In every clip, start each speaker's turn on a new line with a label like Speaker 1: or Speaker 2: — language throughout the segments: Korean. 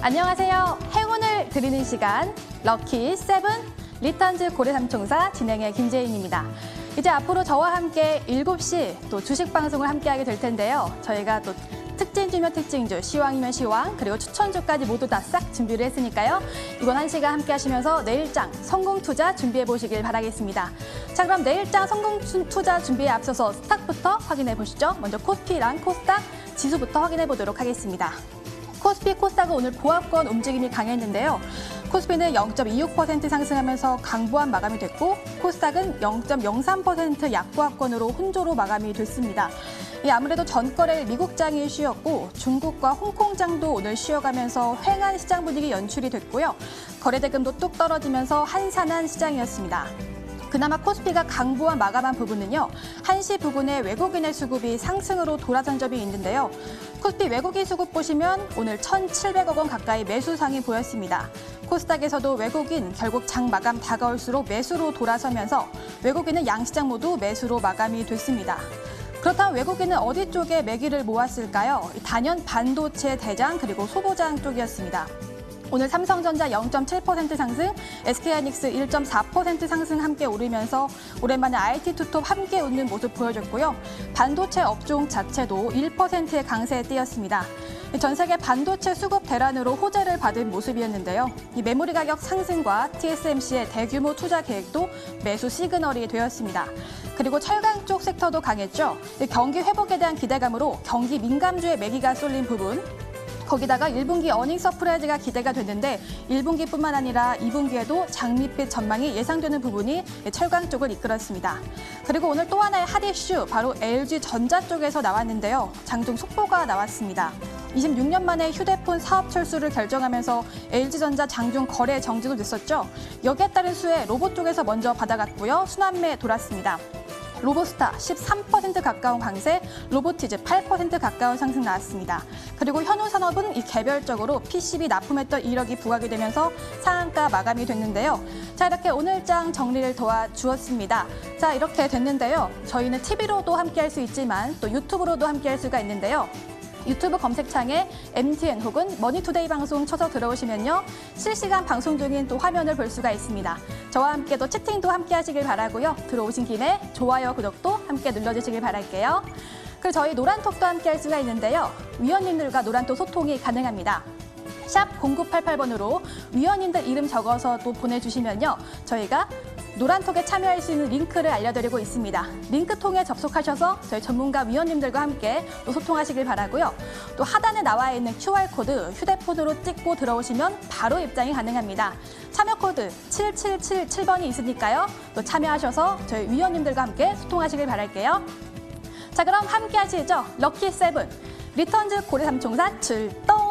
Speaker 1: 안녕하세요. 행운을 드리는 시간 럭키 세븐 리턴즈 고래삼총사 진행의 김재인입니다. 이제 앞으로 저와 함께 7시 또 주식 방송을 함께하게 될 텐데요. 저희가 또 특징주면 특징주, 시황이면 시황, 그리고 추천주까지 모두 다 싹 준비를 했으니까요. 이번 1시간 함께 하시면서 내일장 성공 투자 준비해 보시길 바라겠습니다. 자, 그럼 내일장 성공 투자 준비에 앞서서 스탁부터 확인해 보시죠. 먼저 코스피랑 코스닥 지수부터 확인해 보도록 하겠습니다. 코스피, 코스닥은 오늘 보합권 움직임이 강했는데요. 코스피는 0.26% 상승하면서 강보합 마감이 됐고 코스닥은 0.03% 약보합권으로 혼조로 마감이 됐습니다. 아무래도 전거래일 미국장이 쉬었고 중국과 홍콩장도 오늘 쉬어가면서 횡한 시장 분위기 연출이 됐고요. 거래대금도 뚝 떨어지면서 한산한 시장이었습니다. 그나마 코스피가 강보합 마감한 부분은요. 1시 부근에 외국인의 수급이 상승으로 돌아선 점이 있는데요. 코스피 외국인 수급 보시면 오늘 1,700억 원 가까이 매수상이 보였습니다. 코스닥에서도 외국인 결국 장 마감 다가올수록 매수로 돌아서면서 외국인은 양시장 모두 매수로 마감이 됐습니다. 그렇다면 외국인은 어디 쪽에 매기를 모았을까요? 단연 반도체 대장 그리고 소보장 쪽이었습니다. 오늘 삼성전자 0.7% 상승, SK하이닉스 1.4% 상승 함께 오르면서 오랜만에 IT 투톱 함께 웃는 모습 보여줬고요. 반도체 업종 자체도 1%의 강세에 뛰었습니다. 전 세계 반도체 수급 대란으로 호재를 받은 모습이었는데요. 이 메모리 가격 상승과 TSMC의 대규모 투자 계획도 매수 시그널이 되었습니다. 그리고 철강 쪽 섹터도 강했죠. 경기 회복에 대한 기대감으로 경기 민감주의 매기가 쏠린 부분, 거기다가 1분기 어닝 서프라이즈가 기대가 됐는데 1분기뿐만 아니라 2분기에도 장밋빛 전망이 예상되는 부분이 철강 쪽을 이끌었습니다. 그리고 오늘 또 하나의 핫 이슈 바로 LG전자 쪽에서 나왔는데요. 장중 속보가 나왔습니다. 26년 만에 휴대폰 사업 철수를 결정하면서 LG전자 장중 거래 정지도 됐었죠. 여기에 따른 수혜 로봇 쪽에서 먼저 받아갔고요. 순환매 돌았습니다. 로보스타 13% 가까운 강세, 로보티즈 8% 가까운 상승 나왔습니다. 그리고 현우산업은 이 개별적으로 PCB 납품했던 이력이 부각이 되면서 상한가 마감이 됐는데요. 자, 이렇게 오늘장 정리를 도와주었습니다. 자, 이렇게 됐는데요. 저희는 TV로도 함께할 수 있지만 또 유튜브로도 함께할 수가 있는데요. 유튜브 검색창에 MTN 혹은 머니투데이 방송 쳐서 들어오시면요. 실시간 방송 중인 또 화면을 볼 수가 있습니다. 저와 함께 또 채팅도 함께 하시길 바라고요. 들어오신 김에 좋아요, 구독도 함께 눌러주시길 바랄게요. 그리고 저희 노란톡도 함께 할 수가 있는데요. 위원님들과 노란톡 소통이 가능합니다. 샵 0988번으로 위원님들 이름 적어서 또 보내주시면요. 저희가 노란톡에 참여할 수 있는 링크를 알려드리고 있습니다. 링크 통해 접속하셔서 저희 전문가 위원님들과 함께 또 소통하시길 바라고요. 또 하단에 나와 있는 QR코드 휴대폰으로 찍고 들어오시면 바로 입장이 가능합니다. 참여 코드 7777번이 있으니까요. 또 참여하셔서 저희 위원님들과 함께 소통하시길 바랄게요. 자, 그럼 함께 하시죠. 럭키 세븐 리턴즈 고래삼총사 출동!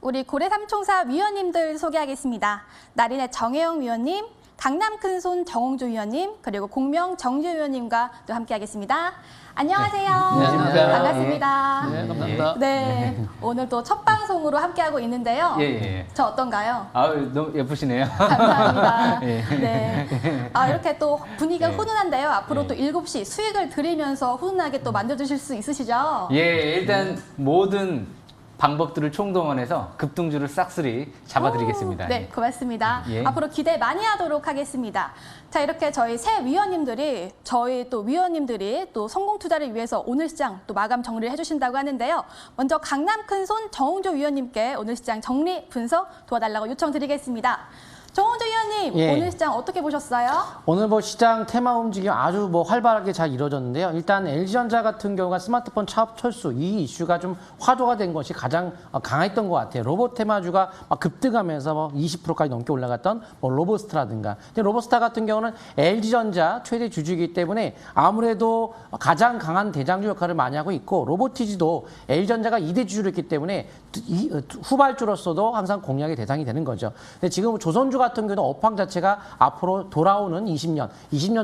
Speaker 1: 우리 고래삼총사 위원님들 소개하겠습니다. 나린의 정혜영 위원님, 강남 큰손 정홍주 위원님, 그리고 공명 정주 위원님과 또 함께하겠습니다. 안녕하세요.
Speaker 2: 네, 안녕하십니까.
Speaker 1: 반갑습니다.
Speaker 2: 네, 감사합니다.
Speaker 1: 네, 오늘 또 첫 방송으로 함께하고 있는데요.
Speaker 2: 예.
Speaker 1: 저 어떤가요?
Speaker 2: 너무 예쁘시네요.
Speaker 1: 감사합니다.
Speaker 2: 예.
Speaker 1: 네. 이렇게 또 분위기가
Speaker 2: 예.
Speaker 1: 훈훈한데요. 앞으로
Speaker 2: 예.
Speaker 1: 또 7시 수익을 드리면서 훈훈하게 또 만들어주실 수 있으시죠?
Speaker 2: 예, 일단 모든 방법들을 총동원해서 급등주를 싹쓸이 잡아드리겠습니다.
Speaker 1: 네, 고맙습니다.
Speaker 2: 예.
Speaker 1: 앞으로 기대 많이 하도록 하겠습니다. 자, 이렇게 저희 새 위원님들이 또 성공 투자를 위해서 오늘 시장 또 마감 정리를 해주신다고 하는데요. 먼저 강남 큰손 정홍조 위원님께 오늘 시장 정리 분석 도와달라고 요청드리겠습니다. 정원주 위원님,
Speaker 3: 예.
Speaker 1: 오늘 시장 어떻게 보셨어요?
Speaker 3: 오늘 뭐 시장 테마 움직임 아주 뭐 활발하게 잘 이루어졌는데요. 일단 LG전자 같은 경우가 스마트폰 차업 철수 이 이슈가 좀 화두가 된 것이 가장 강했던 것 같아요. 로봇 테마주가 막 급등하면서 뭐 20%까지 넘게 올라갔던 뭐 로보스타라든가. 근데 로보스타 같은 경우는 LG전자 최대 주주이기 때문에 아무래도 가장 강한 대장주 역할을 많이 하고 있고 로보티지도 LG전자가 2대 주주로 있기 때문에 후발주로서도 항상 공략의 대상이 되는 거죠. 근데 지금 조선주 같은 경우는 업황 자체가 앞으로 돌아오는 20년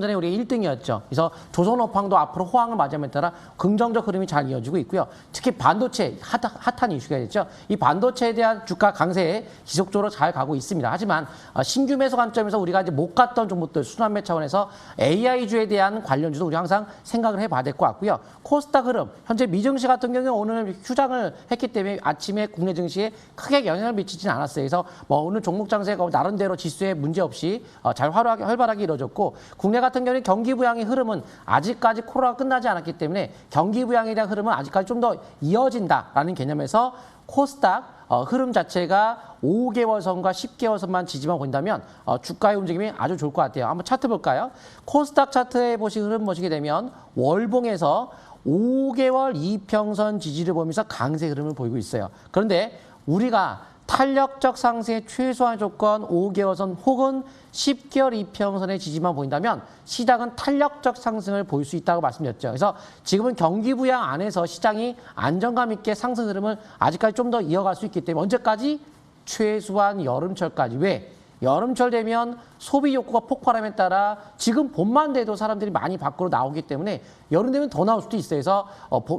Speaker 3: 전에 우리가 1등이었죠. 그래서 조선 업황도 앞으로 호황을 맞이함에 따라 긍정적 흐름이 잘 이어지고 있고요. 특히 반도체 핫한 이슈가 됐죠. 이 반도체에 대한 주가 강세에 지속적으로 잘 가고 있습니다. 하지만 신규 매수 관점에서 우리가 이제 못 갔던 종목들 순환매 차원에서 AI주에 대한 관련주도 우리 항상 생각을 해봐야 될 것 같고요. 코스닥 흐름 현재 미증시 같은 경우는 오늘 휴장을 했기 때문에 아침에 국내 증시에 크게 영향을 미치지는 않았어요. 그래서 뭐 오늘 종목 장세가 나름대로 지수에 문제 없이 잘 활발하게 이루어졌고 국내 같은 경우는 경기 부양의 흐름은 아직까지 코로나가 끝나지 않았기 때문에 경기 부양에 대한 흐름은 아직까지 좀 더 이어진다라는 개념에서 코스닥 흐름 자체가 5개월 선과 10개월 선만 지지만 본다면 주가의 움직임이 아주 좋을 것 같아요. 한번 차트 볼까요? 코스닥 차트에 흐름 보시게 되면 월봉에서 5개월 이평선 지지를 보면서 강세 흐름을 보이고 있어요. 그런데 우리가 탄력적 상승의 최소한 조건 5개월선 혹은 10개월 이평선의 지지만 보인다면 시장은 탄력적 상승을 보일 수 있다고 말씀드렸죠. 그래서 지금은 경기 부양 안에서 시장이 안정감 있게 상승 흐름을 아직까지 좀 더 이어갈 수 있기 때문에 언제까지? 최소한 여름철까지. 왜? 여름철 되면 소비 욕구가 폭발함에 따라 지금 봄만 돼도 사람들이 많이 밖으로 나오기 때문에 여름 되면 더 나올 수도 있어요. 그래서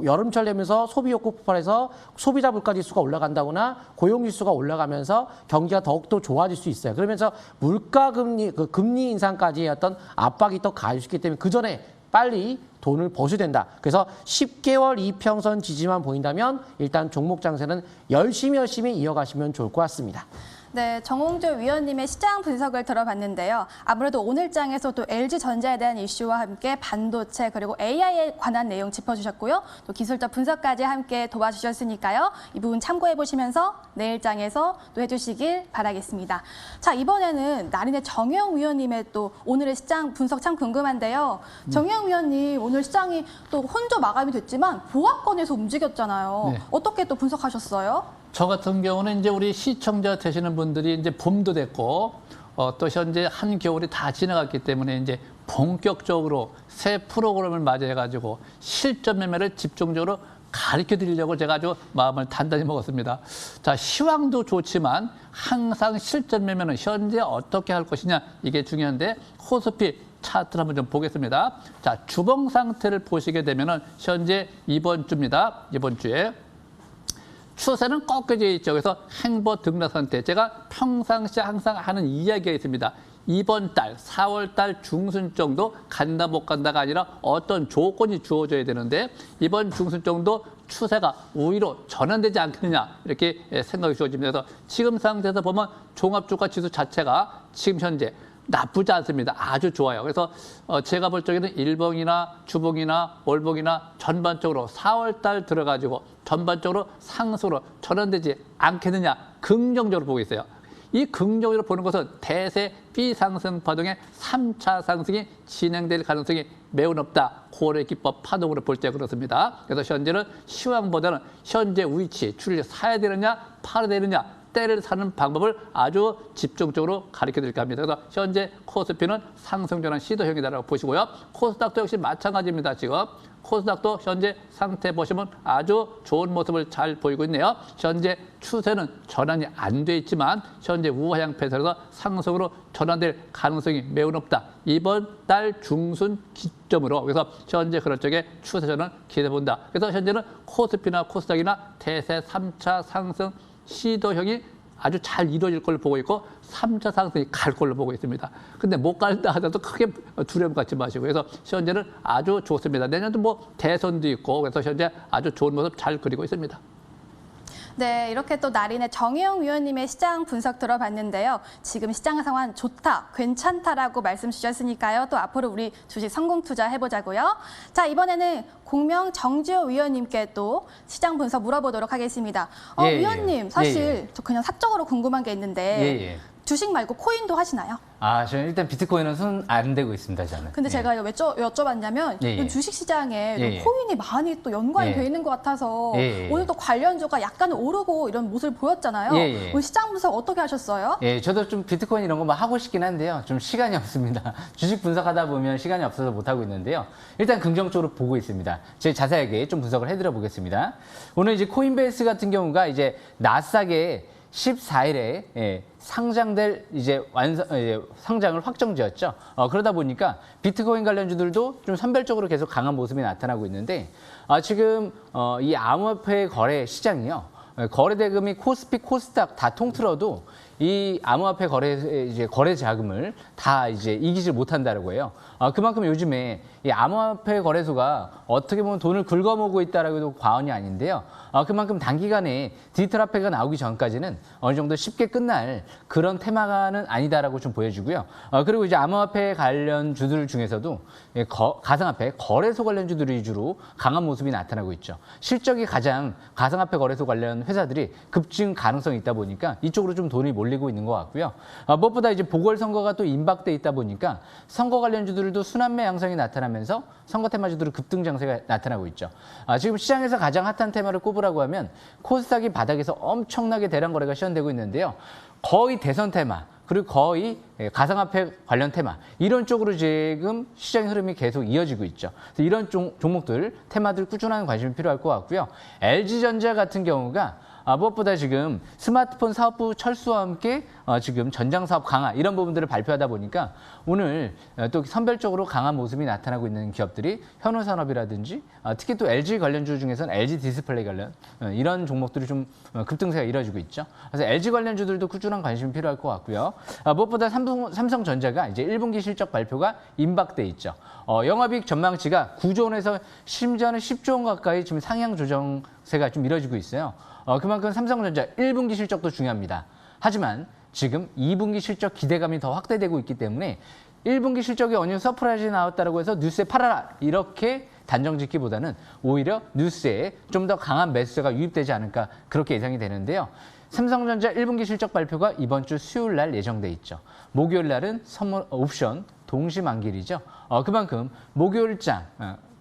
Speaker 3: 여름철 되면서 소비 욕구 폭발해서 소비자 물가 지수가 올라간다거나 고용 지수가 올라가면서 경기가 더욱더 좋아질 수 있어요. 그러면서 물가 금리, 금리 인상까지의 어떤 압박이 더 가해질 수 있기 때문에 그 전에 빨리 돈을 버셔야 된다. 그래서 10개월 이평선 지지만 보인다면 일단 종목 장세는 열심히 이어가시면 좋을 것 같습니다.
Speaker 1: 네, 정홍주 위원님의 시장 분석을 들어봤는데요. 아무래도 오늘 장에서 또 LG전자에 대한 이슈와 함께 반도체 그리고 AI에 관한 내용 짚어주셨고요. 또 기술적 분석까지 함께 도와주셨으니까요. 이 부분 참고해 보시면서 내일 장에서 또 해주시길 바라겠습니다. 자, 이번에는 나린의 정혜영 위원님의 또 오늘의 시장 분석 참 궁금한데요. 정혜영 위원님, 오늘 시장이 또 혼조 마감이 됐지만 보합권에서 움직였잖아요.
Speaker 4: 네.
Speaker 1: 어떻게 또 분석하셨어요?
Speaker 4: 저 같은 경우는 이제 우리 시청자 되시는 분들이 이제 봄도 됐고 또 현재 한겨울이 다 지나갔기 때문에 이제 본격적으로 새 프로그램을 맞이해가지고 실전 매매를 집중적으로 가르쳐 드리려고 제가 아주 마음을 단단히 먹었습니다. 자, 시황도 좋지만 항상 실전 매매는 현재 어떻게 할 것이냐 이게 중요한데 코스피 차트를 한번 좀 보겠습니다. 자, 주봉 상태를 보시게 되면은 현재 이번 주입니다. 이번 주에 추세는 꺾여져 있죠. 그래서 행보 등락 상태. 제가 평상시 항상 하는 이야기가 있습니다. 이번 달, 4월 달 중순 정도 간다 못 간다가 아니라 어떤 조건이 주어져야 되는데 이번 중순 정도 추세가 우위로 전환되지 않겠느냐 이렇게 생각이 주어집니다. 그래서 지금 상태에서 보면 종합주가 지수 자체가 지금 현재 나쁘지 않습니다. 아주 좋아요. 그래서 제가 볼 적에는 일봉이나 주봉이나 월봉이나 전반적으로 4월 달 들어가지고 전반적으로 상승으로 전환되지 않겠느냐 긍정적으로 보고 있어요. 이 긍정적으로 보는 것은 대세 비상승 파동의 3차 상승이 진행될 가능성이 매우 높다. 고래 기법 파동으로 볼 때 그렇습니다. 그래서 현재는 시황보다는 현재 위치, 출력 사야 되느냐 팔아야 되느냐 때를 사는 방법을 아주 집중적으로 가르쳐 드릴까 합니다. 그래서 현재 코스피는 상승 전환 시도형이다라고 보시고요. 코스닥도 역시 마찬가지입니다. 지금 코스닥도 현재 상태 보시면 아주 좋은 모습을 잘 보이고 있네요. 현재 추세는 전환이 안 돼 있지만 현재 우하향 패턴에서 상승으로 전환될 가능성이 매우 높다. 이번 달 중순 기점으로 그래서 현재 그런 쪽에 추세 전환 기대해 본다. 그래서 현재는 코스피나 코스닥이나 대세 3차 상승 시도형이 아주 잘 이루어질 걸로 보고 있고 3차 상승이 갈 걸로 보고 있습니다. 근데 못 간다 하더라도 크게 두려움 갖지 마시고 그래서 현재는 아주 좋습니다. 내년도 뭐 대선도 있고 그래서 현재 아주 좋은 모습 잘 그리고 있습니다.
Speaker 1: 네, 이렇게 또 나린의 정혜영 위원님의 시장 분석 들어봤는데요. 지금 시장 상황 좋다, 괜찮다라고 말씀 주셨으니까요. 또 앞으로 우리 주식 성공 투자 해보자고요. 자, 이번에는 공명 정지호 위원님께 또 시장 분석 물어보도록 하겠습니다.
Speaker 2: 예,
Speaker 1: 위원님,
Speaker 2: 예.
Speaker 1: 사실
Speaker 2: 예, 예.
Speaker 1: 저 그냥 사적으로 궁금한 게 있는데
Speaker 2: 예, 예.
Speaker 1: 주식 말고 코인도 하시나요?
Speaker 2: 저는 일단 비트코인은 손 안 대고 있습니다, 저는.
Speaker 1: 근데 제가 왜 여쭤봤냐면
Speaker 2: 예, 예.
Speaker 1: 주식 시장에
Speaker 2: 예, 예.
Speaker 1: 코인이 많이 또 연관이
Speaker 2: 예.
Speaker 1: 돼 있는 것 같아서
Speaker 2: 예, 예.
Speaker 1: 오늘 또 관련주가 약간 오르고 이런 모습을 보였잖아요.
Speaker 2: 예, 예.
Speaker 1: 오늘 시장 분석 어떻게 하셨어요?
Speaker 2: 예, 저도 좀 비트코인 이런 거 막 하고 싶긴 한데요. 좀 시간이 없습니다. 주식 분석하다 보면 시간이 없어서 못 하고 있는데요. 일단 긍정적으로 보고 있습니다. 제가 자세하게 좀 분석을 해드려 보겠습니다. 오늘 이제 코인베이스 같은 경우가 이제 나스닥에 14일에 상장될 이제 상장을 확정지었죠. 그러다 보니까 비트코인 관련주들도 좀 선별적으로 계속 강한 모습이 나타나고 있는데 지금 이 암호화폐 거래 시장이요. 거래 대금이 코스피, 코스닥 다 통틀어도 이 암호화폐 거래 자금을 다 이제 이기질 못한다라고 해요. 그만큼 요즘에 이 암호화폐 거래소가 어떻게 보면 돈을 긁어모으고 있다라고 해도 과언이 아닌데요. 그만큼 단기간에 디지털 화폐가 나오기 전까지는 어느 정도 쉽게 끝날 그런 테마는 아니다라고 좀 보여지고요. 그리고 이제 암호화폐 관련 주들 중에서도 가상화폐 거래소 관련 주들 위주로 강한 모습이 나타나고 있죠. 실적이 가장 가상화폐 거래소 관련 회사들이 급증 가능성이 있다 보니까 이쪽으로 좀 돈이 몰리고 있는 것 같고요. 무엇보다 이제 보궐선거가 또 임박돼 있다 보니까 선거 관련 주들도 순환매 양상이 나타나면서 선거 테마주들은 급등 장세가 나타나고 있죠. 지금 시장에서 가장 핫한 테마를 꼽으라고 하면 코스닥이 바닥에서 엄청나게 대량 거래가 시현되고 있는데요. 거의 대선 테마 그리고 거의 가상화폐 관련 테마 이런 쪽으로 지금 시장의 흐름이 계속 이어지고 있죠. 그래서 이런 종목들 테마들 꾸준한 관심이 필요할 것 같고요. LG전자 같은 경우가 무엇보다 지금 스마트폰 사업부 철수와 함께 지금 전장 사업 강화 이런 부분들을 발표하다 보니까 오늘 또 선별적으로 강한 모습이 나타나고 있는 기업들이 현우산업이라든지 특히 또 LG 관련주 중에서는 LG 디스플레이 관련 이런 종목들이 좀 급등세가 이뤄지고 있죠. 그래서 LG 관련주들도 꾸준한 관심이 필요할 것 같고요. 무엇보다 삼성전자가 이제 1분기 실적 발표가 임박돼 있죠. 영업이익 전망치가 9조 원에서 심지어는 10조 원 가까이 지금 상향 조정세가 좀 이뤄지고 있어요. 그만큼 삼성전자 1분기 실적도 중요합니다. 하지만 지금 2분기 실적 기대감이 더 확대되고 있기 때문에 1분기 실적이 어느 정도 서프라이즈 나왔다고 해서 뉴스에 팔아라 이렇게 단정 짓기보다는 오히려 뉴스에 좀 더 강한 매수세가 유입되지 않을까 그렇게 예상이 되는데요. 삼성전자 1분기 실적 발표가 이번 주 수요일 날 예정돼 있죠. 목요일 날은 선물 옵션 동시 만기일이죠. 그만큼 목요일장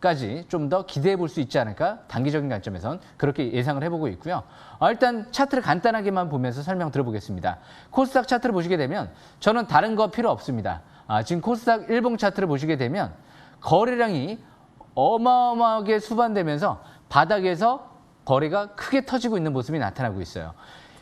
Speaker 2: 까지 좀 더 기대해 볼 수 있지 않을까 단기적인 관점에선 그렇게 예상을 해보고 있고요. 일단 차트를 간단하게만 보면서 설명 들어보겠습니다. 코스닥 차트를 보시게 되면 저는 다른 거 필요 없습니다. 지금 코스닥 일봉 차트를 보시게 되면 거래량이 어마어마하게 수반되면서 바닥에서 거래가 크게 터지고 있는 모습이 나타나고 있어요.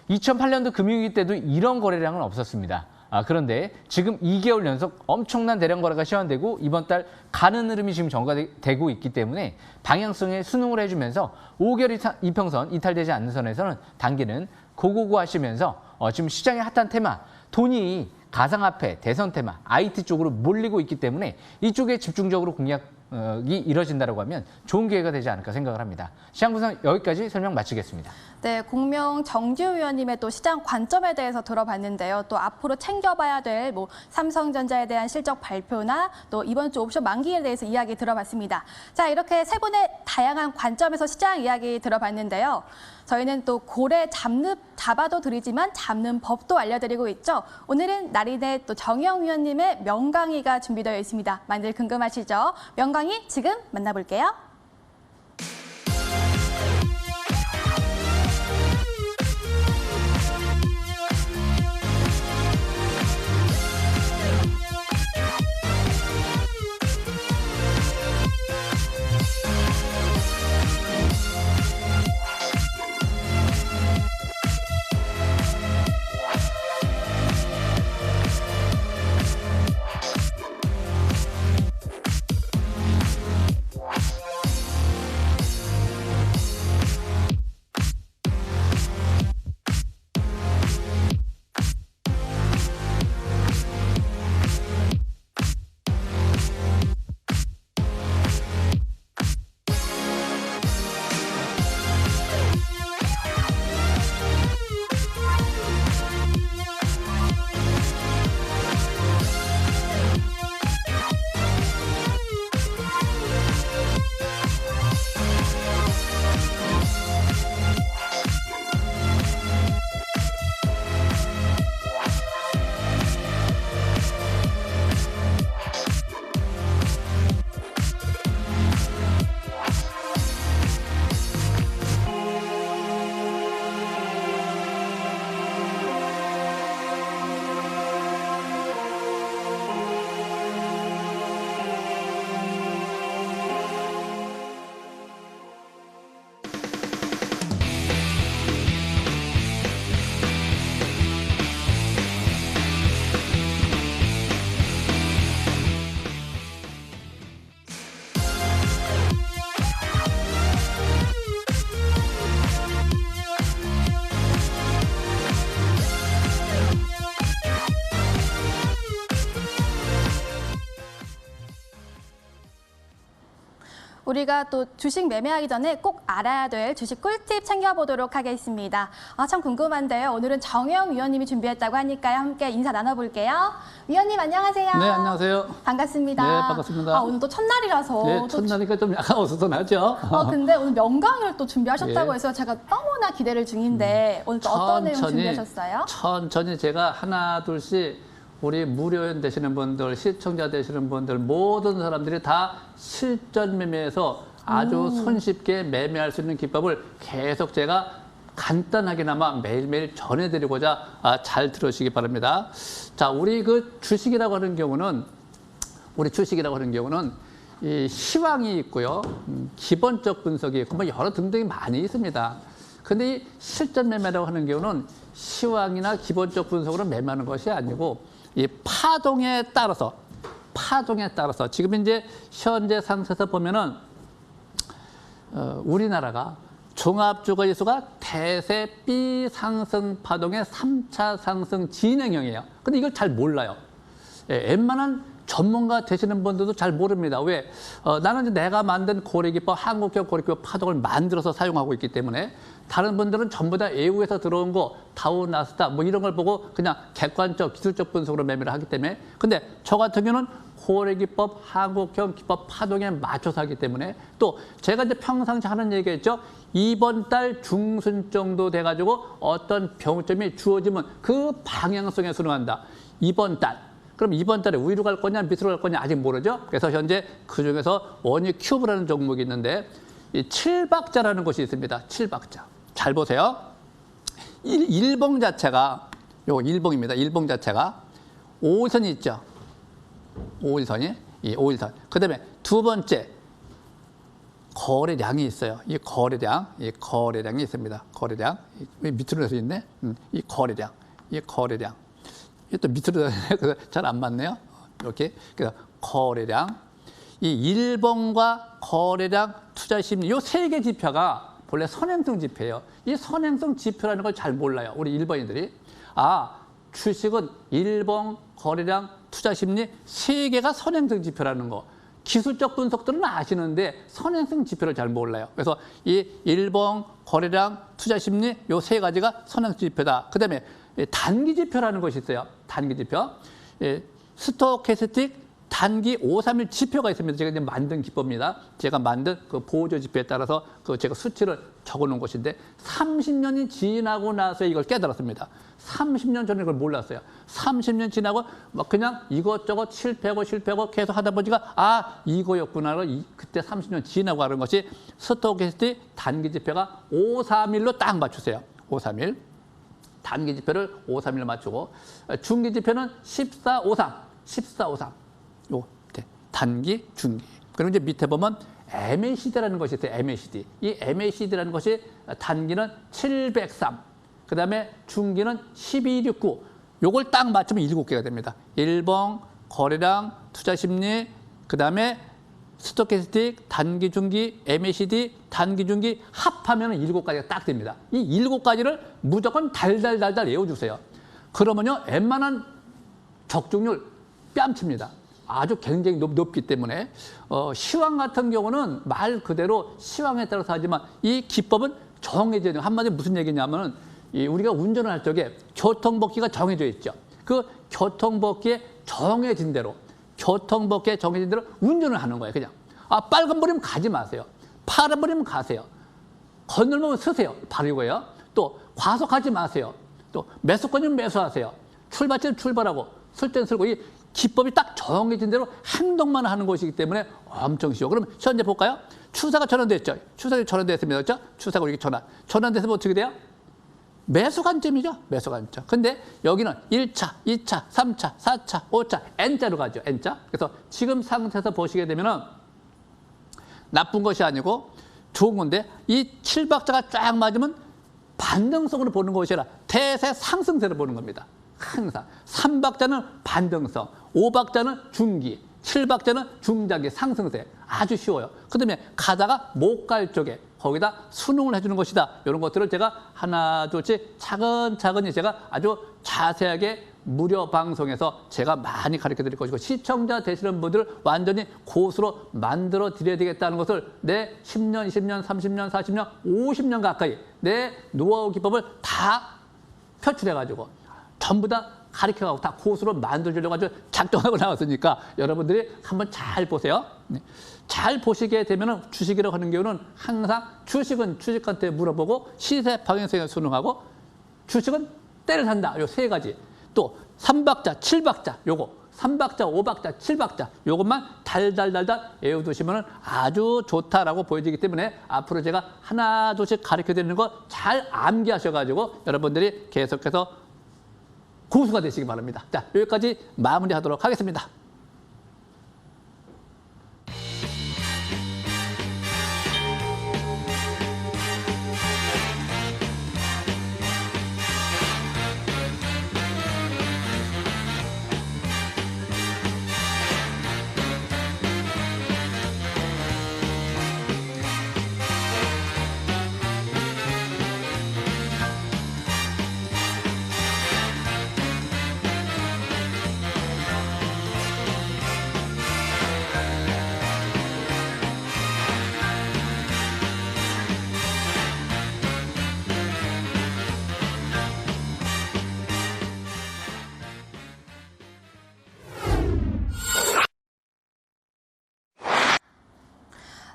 Speaker 2: 2008년도 금융위기 때도 이런 거래량은 없었습니다. 그런데 지금 2개월 연속 엄청난 대량 거래가 시현되고 이번 달 가는 흐름이 지금 전가되고 있기 때문에 방향성에 순응을 해주면서 5개월 이평선 이탈되지 않는 선에서는 단기는 고고고 하시면서 지금 시장의 핫한 테마 돈이 가상화폐, 대선 테마, IT 쪽으로 몰리고 있기 때문에 이쪽에 집중적으로 공략이 이뤄진다고 하면 좋은 기회가 되지 않을까 생각을 합니다. 시장 분석 여기까지 설명 마치겠습니다.
Speaker 1: 네, 공명 정주 위원님의 또 시장 관점에 대해서 들어봤는데요. 또 앞으로 챙겨봐야 될 삼성전자에 대한 실적 발표나 또 이번 주 옵션 만기에 대해서 이야기 들어봤습니다. 자, 이렇게 세 분의 다양한 관점에서 시장 이야기 들어봤는데요. 저희는 또 고래 잡아도 드리지만 잡는 법도 알려드리고 있죠. 오늘은 나린의 또 정영 위원님의 명강의가 준비되어 있습니다. 많이들 궁금하시죠? 명강의 지금 만나볼게요. 우리가 또 주식 매매하기 전에 꼭 알아야 될 주식 꿀팁 챙겨보도록 하겠습니다. 참 궁금한데요. 오늘은 정혜영 위원님이 준비했다고 하니까요. 함께 인사 나눠볼게요. 위원님 안녕하세요.
Speaker 4: 네, 안녕하세요.
Speaker 1: 반갑습니다.
Speaker 4: 네, 반갑습니다.
Speaker 1: 오늘 또 첫날이라서.
Speaker 4: 네,
Speaker 1: 또
Speaker 4: 첫날이니까 좀 약간 어수선하죠.
Speaker 1: 근데 오늘 명강을 또 준비하셨다고
Speaker 4: 예.
Speaker 1: 해서 제가 너무나 기대를 중인데 오늘 또 어떤 내용 준비하셨어요?
Speaker 4: 천천히 제가 하나, 둘씩 우리 무료연 되시는 분들, 시청자 되시는 분들, 모든 사람들이 다 실전 매매에서 아주 손쉽게 매매할 수 있는 기법을 계속 제가 간단하게나마 매일매일 전해드리고자 잘 들으시기 바랍니다. 자, 우리 그 주식이라고 하는 경우는 이 시황이 있고요, 기본적 분석이 있고 뭐 여러 등등이 많이 있습니다. 근데 이 실전 매매라고 하는 경우는 시황이나 기본적 분석으로 매매하는 것이 아니고 이 파동에 따라서 지금 이제 현재 상태에서 보면은 우리나라가 종합주가지수가 대세 B 상승 파동의 3차 상승 진행형이에요. 근데 이걸 잘 몰라요. 웬만한 전문가 되시는 분들도 잘 모릅니다. 왜? 나는 이제 내가 만든 고래기법, 한국형 고래기법 파동을 만들어서 사용하고 있기 때문에 다른 분들은 전부 다 외국에서 들어온 거, 다우, 나스닥 뭐 이런 걸 보고 그냥 객관적, 기술적 분석으로 매매를 하기 때문에 근데 저 같은 경우는 고래기법, 한국형 기법 파동에 맞춰서 하기 때문에 또 제가 이제 평상시 하는 얘기가 있죠. 이번 달 중순 정도 돼가지고 어떤 병점이 주어지면 그 방향성에 순응한다. 이번 달. 그럼 이번 달에 위로 갈 거냐 밑으로 갈 거냐 아직 모르죠. 그래서 현재 그중에서 원유 큐브라는 종목이 있는데 이 7박자라는 것이 있습니다. 7박자. 잘 보세요. 일봉 자체가 요거 일봉입니다. 일봉 자체가 5일선이 있죠. 5일선이 이 5일선. 그다음에 두 번째 거래량이 있어요. 이 거래량이 있습니다. 거래량. 왜 밑으로 해서 있네? 이 거래량. 이게 또 밑으로 잘 안 맞네요. 이렇게. 그래서 거래량. 이 일봉과 거래량, 투자 심리 이 세 개 지표가 본래 선행성 지표예요. 이 선행성 지표라는 걸 잘 몰라요. 우리 일반인들이. 주식은 일봉, 거래량, 투자 심리 세 개가 선행성 지표라는 거. 기술적 분석들은 아시는데 선행성 지표를 잘 몰라요. 그래서 이 일봉, 거래량, 투자 심리 이 세 가지가 선행성 지표다. 그다음에 단기 지표라는 것이 있어요. 단기 지표. 스토캐스틱 단기 5, 3일 지표가 있습니다. 제가 이제 만든 기법입니다. 제가 만든 그 보조 지표에 따라서 그 제가 수치를 적어 놓은 것인데 30년이 지나고 나서 이걸 깨달았습니다. 30년 전에 이걸 몰랐어요. 30년 지나고 막 그냥 이것저것 실패하고 계속 하다 보니까 이거였구나. 그때 30년 지나고 하는 것이 스토캐스틱 단기 지표가 5, 3일로 딱 맞추세요. 5, 3일. 단기 지표를 5, 3일로 맞추고 중기 지표는 14, 5, 3. 요 단기, 중기. 그리고 이제 밑에 보면 MACD라는 것이 있어요. MACD. 이 MACD라는 것이 단기는 703. 그다음에 중기는 1269. 요걸 딱 맞추면 7개가 됩니다. 일봉, 거래량, 투자 심리, 그다음에 스토캐스틱, 단기, 중기, MACD, 단기, 중기 합하면 7가지가 딱 됩니다. 이 7가지를 무조건 달달달달 외워주세요. 그러면요, 웬만한 적중률 뺨칩니다. 아주 굉장히 높기 때문에 시황 같은 경우는 말 그대로 시황에 따라서 하지만 이 기법은 정해져 있는 한마디로 무슨 얘기냐면은 우리가 운전을 할 적에 교통법규가 정해져 있죠. 그 교통법규에 정해진 대로 운전을 하는 거예요. 그냥 빨간불이면 가지 마세요. 파란불이면 가세요. 건널면 서세요. 바로 이거예요. 또 과속하지 마세요. 또 매수권이면 매수하세요. 출발지는 출발하고 쓸 때는 쓸고 이 기법이 딱 정해진 대로 행동만 하는 것이기 때문에 엄청 쉬워. 그럼 현재 볼까요? 추사가 전환됐죠. 추사가 전환됐습니다. 그렇죠? 추사가 이렇게 전환돼서 어떻게 돼요? 매수 관점이죠. 매수 관점. 근데 여기는 1차, 2차, 3차, 4차, 5차, N자로 가죠. N자. 그래서 지금 상태에서 보시게 되면은 나쁜 것이 아니고 좋은 건데 이 7박자가 쫙 맞으면 반등성으로 보는 것이 아니라 대세 상승세로 보는 겁니다. 항상 3박자는 반등성, 5박자는 중기, 7박자는 중장기 상승세. 아주 쉬워요. 그다음에 가다가 못 갈 쪽에 거기다 순응을 해주는 것이다. 이런 것들을 제가 하나 둘씩 차근차근히 제가 아주 자세하게 무료 방송에서 제가 많이 가르쳐 드릴 것이고 시청자 되시는 분들 완전히 고수로 만들어 드려야 되겠다는 것을 내 10년, 20년, 30년, 40년, 50년 가까이 내 노하우 기법을 다 표출해가지고 전부 다 가르쳐가고 다 고수로 만들려고 아주 작정하고 나왔으니까 여러분들이 한번 잘 보세요. 네. 잘 보시게 되면 주식이라고 하는 경우는 항상 주식은 주식한테 물어보고 시세 방향성에 순응하고 주식은 때를 산다. 요 세 가지. 또 3박자, 7박자 요거 3박자, 5박자, 7박자 요것만 달달달달 외워두시면 아주 좋다라고 보여지기 때문에 앞으로 제가 하나 둘씩 가르쳐 드리는 거 잘 암기하셔가지고 여러분들이 계속해서 고수가 되시기 바랍니다. 자, 여기까지 마무리하도록 하겠습니다.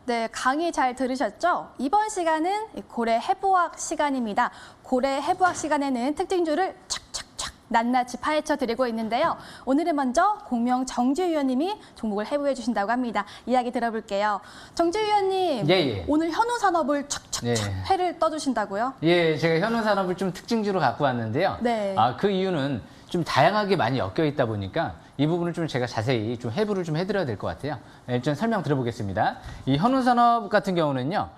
Speaker 1: 네, 강의 잘 들으셨죠? 이번 시간은 고래 해부학 시간입니다. 고래 해부학 시간에는 특징주를 착착착 낱낱이 파헤쳐 드리고 있는데요. 오늘은 먼저 공명 정주 위원님이 종목을 해부해 주신다고 합니다. 이야기 들어볼게요. 정주 위원님,
Speaker 2: 예.
Speaker 1: 오늘 현우 산업을 착착착
Speaker 2: 예.
Speaker 1: 회를 떠주신다고요?
Speaker 2: 예, 제가 현우 산업을 좀 특징주로 갖고 왔는데요.
Speaker 1: 네.
Speaker 2: 그 이유는 좀 다양하게 많이 엮여 있다 보니까 이 부분을 좀 제가 자세히 좀 해부를 좀 해드려야 될 것 같아요. 일단 설명 드려보겠습니다. 이 현우산업 같은 경우는요,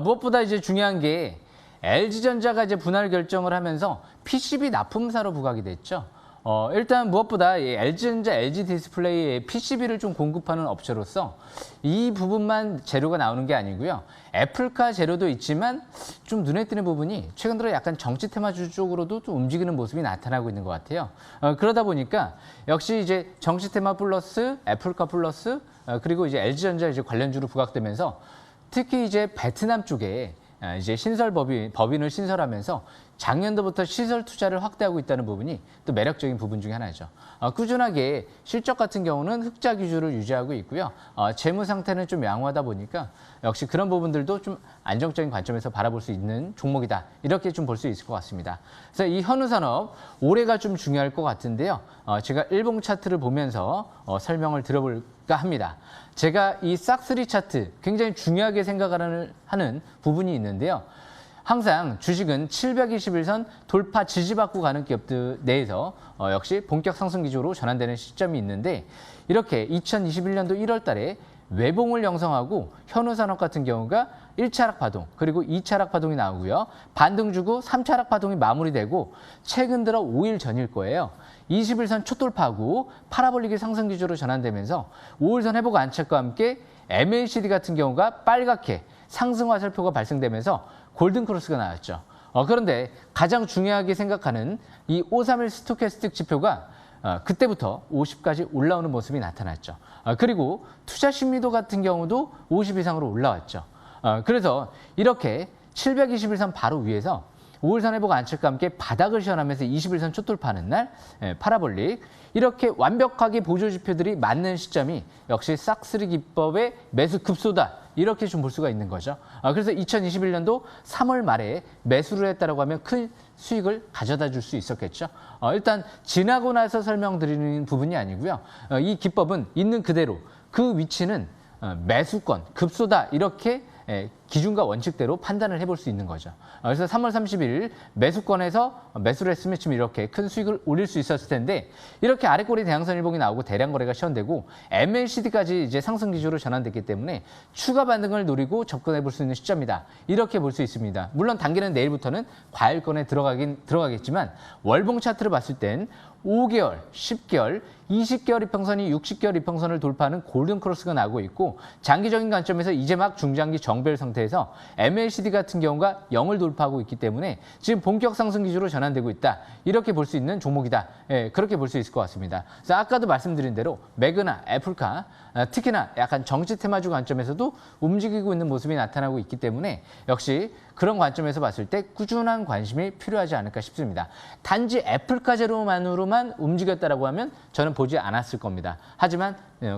Speaker 2: 무엇보다 이제 중요한 게 LG전자가 이제 분할 결정을 하면서 PCB 납품사로 부각이 됐죠. 일단 무엇보다 이 LG전자, LG디스플레이에 PCB를 좀 공급하는 업체로서 이 부분만 재료가 나오는 게 아니고요. 애플카 재료도 있지만 좀 눈에 띄는 부분이 최근 들어 약간 정치 테마주 쪽으로도 좀 움직이는 모습이 나타나고 있는 것 같아요. 그러다 보니까 역시 이제 정치 테마 플러스 애플카 플러스 그리고 이제 LG전자 이제 관련주로 부각되면서 특히 이제 베트남 쪽에 이제 법인을 신설하면서 작년도부터 시설 투자를 확대하고 있다는 부분이 또 매력적인 부분 중에 하나죠. 꾸준하게 실적 같은 경우는 흑자 기조를 유지하고 있고요. 재무 상태는 좀 양호하다 보니까 역시 그런 부분들도 좀 안정적인 관점에서 바라볼 수 있는 종목이다. 이렇게 좀 볼 수 있을 것 같습니다. 그래서 이 현우산업 올해가 좀 중요할 것 같은데요. 제가 일봉 차트를 보면서 설명을 들어볼까 합니다. 제가 이 싹3 차트 굉장히 중요하게 생각하는 부분이 있는데요. 항상 주식은 721선 돌파 지지받고 가는 기업들 내에서 역시 본격 상승 기조로 전환되는 시점이 있는데 이렇게 2021년도 1월 달에 외봉을 형성하고 현우산업 같은 경우가 1차락 파동 그리고 2차락 파동이 나오고요. 반등 주고 3차락 파동이 마무리되고 최근 들어 5일 전일 거예요. 21선 초돌파하고 파라볼릭의 상승 기조로 전환되면서 5일선 회복 안착과 함께 MACD 같은 경우가 빨갛게 상승 화살표가 발생되면서 골든크로스가 나왔죠. 그런데 가장 중요하게 생각하는 이 531 스토캐스틱 지표가 그때부터 50까지 올라오는 모습이 나타났죠. 그리고 투자 심리도 같은 경우도 50 이상으로 올라왔죠. 그래서 이렇게 721선 바로 위에서 5일선 회복 안착과 함께 바닥을 시연하면서 21선 초돌파하는 날 파라볼릭 이렇게 완벽하게 보조 지표들이 맞는 시점이 역시 싹3 기법의 매수 급소다 이렇게 좀 볼 수가 있는 거죠. 그래서 2021년도 3월 말에 매수를 했다라고 하면 큰 수익을 가져다 줄 수 있었겠죠. 일단 지나고 나서 설명드리는 부분이 아니고요. 이 기법은 있는 그대로 그 위치는 매수권, 급소다 이렇게 기준과 원칙대로 판단을 해볼 수 있는 거죠. 그래서 3월 30일 매수권에서 매수를 했으면 지금 이렇게 큰 수익을 올릴 수 있었을 텐데 이렇게 아래꼬리 대항선 일봉이 나오고 대량 거래가 시현되고 MACD까지 이제 상승 기조로 전환됐기 때문에 추가 반등을 노리고 접근해 볼 수 있는 시점이다. 이렇게 볼 수 있습니다. 물론 단기는 내일부터는 과열권에 들어가겠지만 월봉 차트를 봤을 땐 5개월, 10개월, 20개월 이평선이 60개월 이평선을 돌파하는 골든 크로스가 나고 있고 장기적인 관점에서 이제 막 중장기 정배열 상태에서 MACD 같은 경우가 0을 돌파하고 있기 때문에 지금 본격 상승 기조로 전환되고 있다. 이렇게 볼 수 있는 종목이다. 예, 그렇게 볼 수 있을 것 같습니다. 그래서 아까도 말씀드린 대로 매그나 애플카 특히나 약간 정치 테마주 관점에서도 움직이고 있는 모습이 나타나고 있기 때문에 역시 그런 관점에서 봤을 때 꾸준한 관심이 필요하지 않을까 싶습니다. 단지 애플카제로만으로만 움직였다라고 하면 저는 보지 않았을 겁니다. 하지만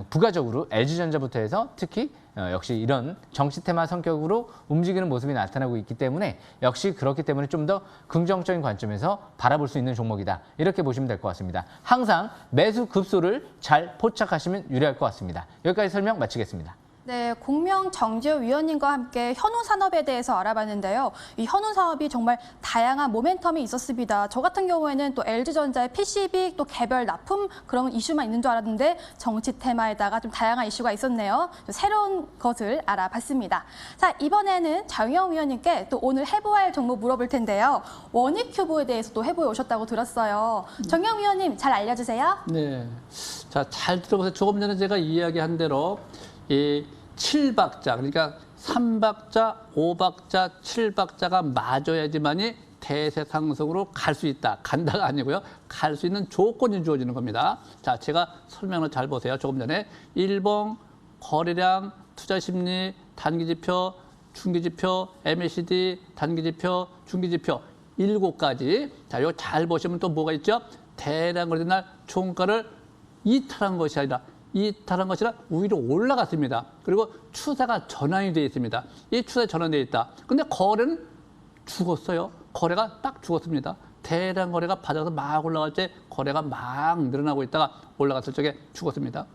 Speaker 2: 부가적으로 LG전자부터 해서 특히 역시 이런 정치 테마 성격으로 움직이는 모습이 나타나고 있기 때문에 역시 그렇기 때문에 좀 더 긍정적인 관점에서 바라볼 수 있는 종목이다. 이렇게 보시면 될 것 같습니다. 항상 매수 급소를 잘 포착하시면 유리할 것 같습니다. 여기까지 설명 마치겠습니다.
Speaker 1: 네, 공명 정지호 위원님과 함께 현우 산업에 대해서 알아봤는데요. 이 현우 산업이 정말 다양한 모멘텀이 있었습니다. 저 같은 경우에는 또 LG전자의 PCB 또 개별 납품 그런 이슈만 있는 줄 알았는데 정치 테마에다가 좀 다양한 이슈가 있었네요. 새로운 것을 알아봤습니다. 자, 이번에는 장영 위원님께 또 오늘 해보할 종목 물어볼 텐데요. 원익큐브에 대해서 또 해보에 오셨다고 들었어요. 정영 위원님 잘 알려주세요.
Speaker 4: 네. 자, 잘 들어보세요. 조금 전에 제가 이야기한 대로 이 7박자, 그러니까 3박자, 5박자, 7박자가 맞아야지만이 대세 상승으로 갈 수 있다. 간다가 아니고요. 갈 수 있는 조건이 주어지는 겁니다. 자, 제가 설명을 잘 보세요. 조금 전에 일봉, 거래량, 투자심리, 단기지표, 중기지표, MACD, 단기지표, 중기지표 7가지. 자, 이거 잘 보시면 또 뭐가 있죠? 대량 거래된 날 종가를 이탈한 것이 아니라 이탈한 것이라 오히려 올라갔습니다. 그리고 추세가 전환이 되어 있습니다. 이 추세 전환되어 있다. 근데 거래는 죽었어요. 거래가 딱 죽었습니다. 대량 거래가 바닥에서 막 올라갈 때 거래가 막 늘어나고 있다가 올라갔을 적에 죽었습니다.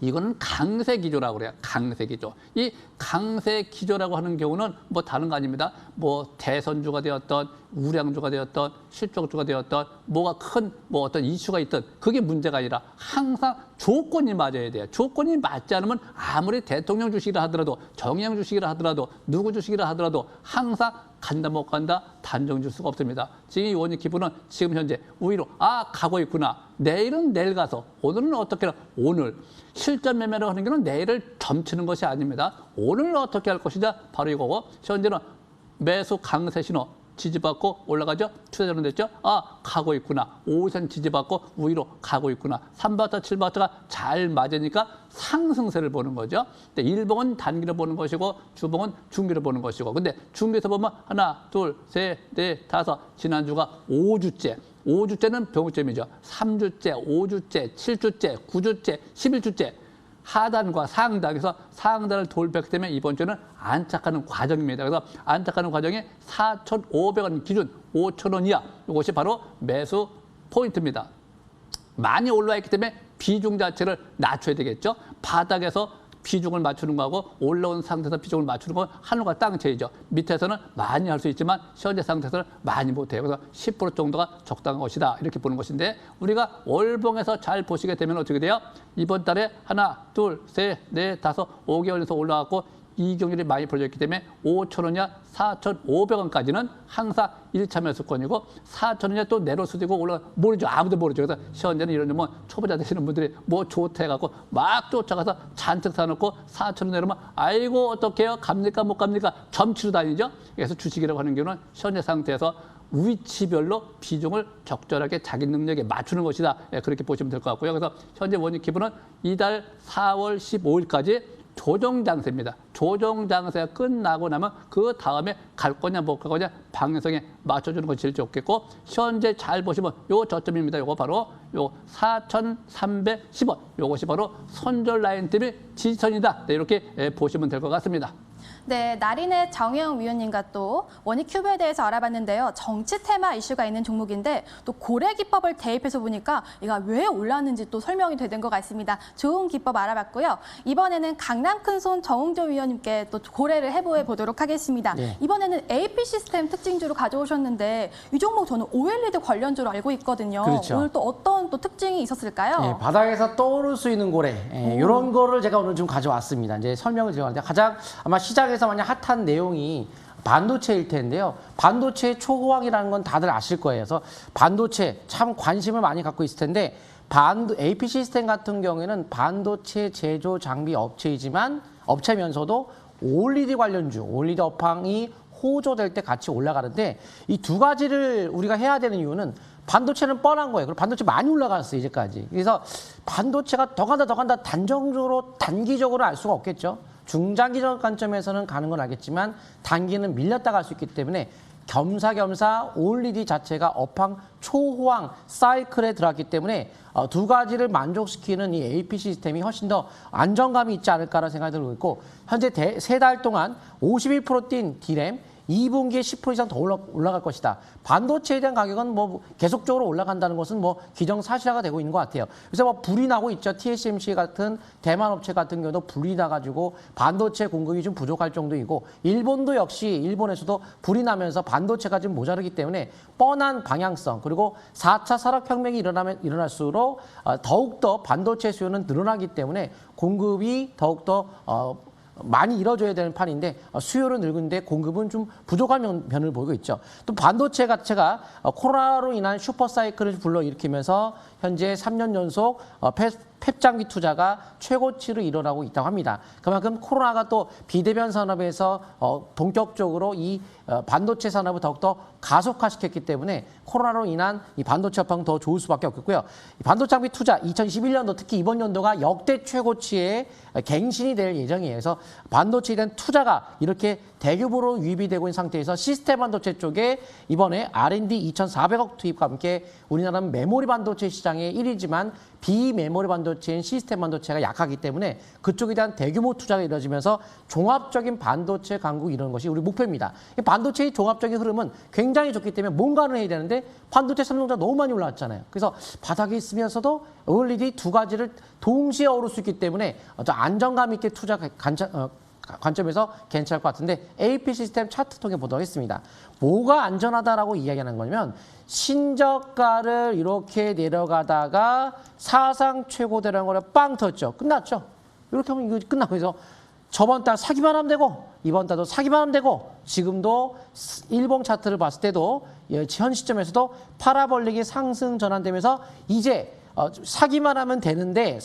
Speaker 4: 이거는 강세 기조라고 그래요. 강세 기조. 이 강세 기조라고 하는 경우는 뭐 다른 거 아닙니다. 뭐 대선주가 되었던 우량주가 되었던 실적주가 되었던 뭐가 큰 뭐 어떤 이슈가 있든 그게 문제가 아니라 항상 조건이 맞아야 돼요. 조건이 맞지 않으면 아무리 대통령 주식이라 하더라도 정의당 주식이라 하더라도 누구 주식이라 하더라도 항상 간다 못 간다 단정 줄 수가 없습니다. 지금 이 원익 기부는 지금 현재 오히려 가고 있구나. 내일은 내일 가서 오늘은 어떻게 오늘 실전 매매를 하는 경우는 내일을 점치는 것이 아닙니다. 오늘 어떻게 할 것이냐 바로 이거고 현재는 매수 강세 신호 지지받고 올라가죠. 추세 전환됐죠. 가고 있구나. 5선 지지받고 위로 가고 있구나. 3바타, 7바타가 잘 맞으니까 상승세를 보는 거죠. 근데 일봉은 단기로 보는 것이고 주봉은 중기로 보는 것이고. 근데 중기에서 보면 하나, 둘, 셋, 넷, 다섯. 지난주가 5주째. 5주째는 병점이죠. 3주째, 5주째, 7주째, 9주째, 11주째. 하단과 상단에서 상단을 돌파했기 때문에 이번 주는 안착하는 과정입니다. 그래서 안착하는 과정이 4,500원 기준 5,000원 이하 이것이 바로 매수 포인트입니다. 많이 올라와 있기 때문에 비중 자체를 낮춰야 되겠죠. 바닥에서 비중을 맞추는 거하고 올라온 상태에서 비중을 맞추는 건 하늘과 땅 차이죠. 밑에서는 많이 할 수 있지만 현재 상태에서는 많이 못해요. 그래서 10% 정도가 적당한 것이다. 이렇게 보는 것인데 우리가 월봉에서 잘 보시게 되면 어떻게 돼요? 이번 달에 하나, 둘, 셋, 넷, 다섯, 5개월에서 올라왔고 이경률이 많이 벌어졌기 때문에 5,000원이야 4,500원까지는 항상 1차 매수권이고 4,000원이야 또 내려 수지고 모르죠. 아무도 모르죠. 그래서 현재는 이런 뭐 초보자 되시는 분들이 뭐 좋다 해갖고 막 쫓아가서 잔뜩 사놓고 4,000원 내려면 아이고 어떡해요? 갑니까 못 갑니까? 점치러 다니죠. 그래서 주식이라고 하는 경우는 현재 상태에서 위치별로 비중을 적절하게 자기 능력에 맞추는 것이다. 그렇게 보시면 될 것 같고요. 그래서 현재 원익 기부는 이달 4월 15일까지 조정 장세입니다. 조정 장세가 끝나고 나면 그 다음에 갈 거냐 못 갈 거냐 방향성에 맞춰주는 것이 제일 좋겠고 현재 잘 보시면 요 저점입니다. 요거 바로 요 4,310원. 요것이 바로 손절 라인 때문에 지지선이다. 네, 이렇게 보시면 될 것 같습니다.
Speaker 1: 네, 나린의 정영 위원님과 또 원익큐브에 대해서 알아봤는데요. 정치 테마 이슈가 있는 종목인데 또 고래 기법을 대입해서 보니까 이가 왜 올랐는지 또 설명이 되는 것 같습니다. 좋은 기법 알아봤고요. 이번에는 강남 큰손 정웅조 위원님께 또 고래를 해보해 보도록 하겠습니다.
Speaker 3: 네.
Speaker 1: 이번에는 AP 시스템 특징주로 가져오셨는데 이 종목 저는 OLED 관련주로 알고 있거든요.
Speaker 3: 그렇죠.
Speaker 1: 오늘 또 어떤 또 특징이 있었을까요?
Speaker 3: 예, 바닥에서 떠오를 수 있는 고래 이런 거를 제가 오늘 좀 가져왔습니다. 이제 설명을 드려봤는데 가장 아마 시장에서 만약 핫한 내용이 반도체일 텐데요. 반도체 초호황이라는 건 다들 아실 거예요. 그래서 반도체 참 관심을 많이 갖고 있을 텐데 AP 시스템 같은 경우에는 반도체 제조 장비 업체면서도 OLED 관련주, OLED 업황이 호조될 때 같이 올라가는데 이 두 가지를 우리가 해야 되는 이유는 반도체는 뻔한 거예요. 그리고 반도체 많이 올라갔어요, 이제까지. 그래서 반도체가 더 간다 단기적으로 알 수가 없겠죠. 중장기적 관점에서는 가는 건 알겠지만 단기는 밀렸다 갈 수 있기 때문에 겸사겸사 OLED 자체가 업황 초호황 사이클에 들어갔기 때문에 두 가지를 만족시키는 이 AP 시스템이 훨씬 더 안정감이 있지 않을까라는 생각이 들고 있고 현재 세 달 동안 51% 뛴 D램 2분기에 10% 이상 더 올라갈 것이다. 반도체에 대한 가격은 뭐 계속적으로 올라간다는 것은 뭐 기정사실화가 되고 있는 것 같아요. 그래서 뭐 불이 나고 있죠. TSMC 같은 대만 업체 같은 경우도 불이 나가지고 반도체 공급이 좀 부족할 정도이고 일본도 역시 일본에서도 불이 나면서 반도체가 좀 모자르기 때문에 뻔한 방향성 그리고 4차 산업혁명이 일어날수록 더욱더 반도체 수요는 늘어나기 때문에 공급이 더욱더 많이 이뤄져야 되는 판인데 수요는 늘는데 공급은 좀 부족한 면을 보이고 있죠. 또 반도체 자체가 코로나로 인한 슈퍼사이클을 불러일으키면서 현재 3년 연속 팹장비 투자가 최고치를 일어나고 있다고 합니다. 그만큼 코로나가 또 비대면 산업에서 본격적으로 이 반도체 산업을 더욱더 가속화시켰기 때문에 코로나로 인한 이 반도체 업황 더 좋을 수밖에 없겠고요. 반도체 장비 투자 2021년도 특히 이번 연도가 역대 최고치의 갱신이 될 예정이에요. 그래서 반도체에 대한 투자가 이렇게 대규모로 유입이 되고 있는 상태에서 시스템 반도체 쪽에 이번에 R&D 2,400억 투입과 함께 우리나라는 메모리 반도체 시장의 1위지만 비메모리 반도체인 시스템 반도체가 약하기 때문에 그쪽에 대한 대규모 투자가 이루어지면서 종합적인 반도체 강국이 이루는 것이 우리 목표입니다. 이 반도체의 종합적인 흐름은 굉장히 좋기 때문에 뭔가는 해야 되는데 반도체 삼성전자 너무 많이 올라왔잖아요. 그래서 바닥에 있으면서도 OLED 두 가지를 동시에 얻을 수 있기 때문에 안정감 있게 투자 관점에서 괜찮을 것 같은데 AP 시스템 차트 통해 보도록 하겠습니다. 뭐가 안전하다라고 이야기하는 거냐면 신저가를 이렇게 내려가다가 사상 최고대라는 거를 빵 터졌죠. 끝났죠. 이렇게 하면 이거 끝나고 그래서 저번 달 사기만 하면 되고 이번 달도 사기만 하면 되고 지금도 일봉 차트를 봤을 때도 현 시점에서도 파라볼릭이 상승 전환되면서 이제 사기만 하면 되는데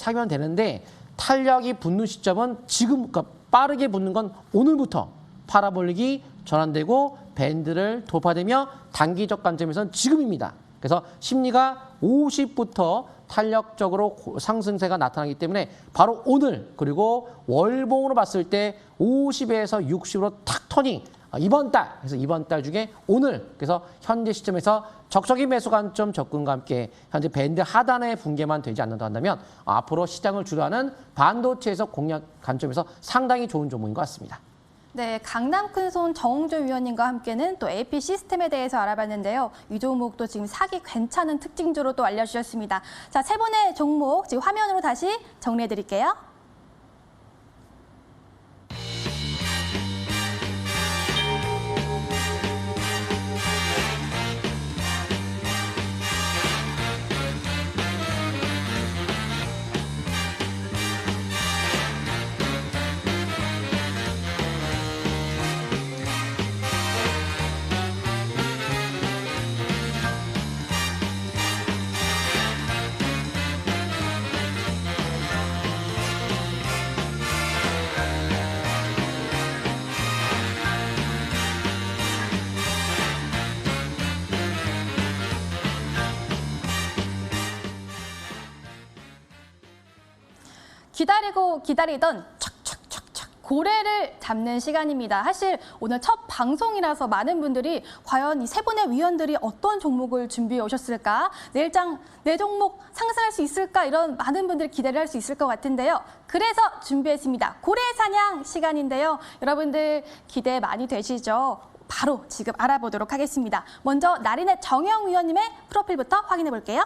Speaker 3: 탄력이 붙는 시점은 지금 그러니까 빠르게 붙는 건 오늘부터 파라볼릭이 전환되고 밴드를 돌파되며 단기적 관점에서는 지금입니다. 그래서 심리가 50부터 탄력적으로 상승세가 나타나기 때문에 바로 오늘 그리고 월봉으로 봤을 때 50에서 60으로 탁 터닝 이번 달 그래서 이번 달 중에 오늘 그래서 현재 시점에서 적적인 매수 관점 접근과 함께 현재 밴드 하단의 붕괴만 되지 않는다 한다면 앞으로 시장을 주도하는 반도체에서 공략 관점에서 상당히 좋은 종목인 것 같습니다.
Speaker 1: 네, 강남 큰손 정홍준 위원님과 함께는 또 AP 시스템에 대해서 알아봤는데요. 이 종목도 지금 사기 괜찮은 특징주로 또 알려주셨습니다. 자, 세 분의 종목 지금 화면으로 다시 정리해드릴게요. 기다리고 기다리던 촥촥촥촥 고래를 잡는 시간입니다. 사실 오늘 첫 방송이라서 많은 분들이 과연 이 세 분의 위원들이 어떤 종목을 준비해 오셨을까? 내일장 내 종목 상승할 수 있을까? 이런 많은 분들이 기대를 할 수 있을 것 같은데요. 그래서 준비했습니다. 고래 사냥 시간인데요. 여러분들 기대 많이 되시죠? 바로 지금 알아보도록 하겠습니다. 먼저 나린의 정영 위원님의 프로필부터 확인해 볼게요.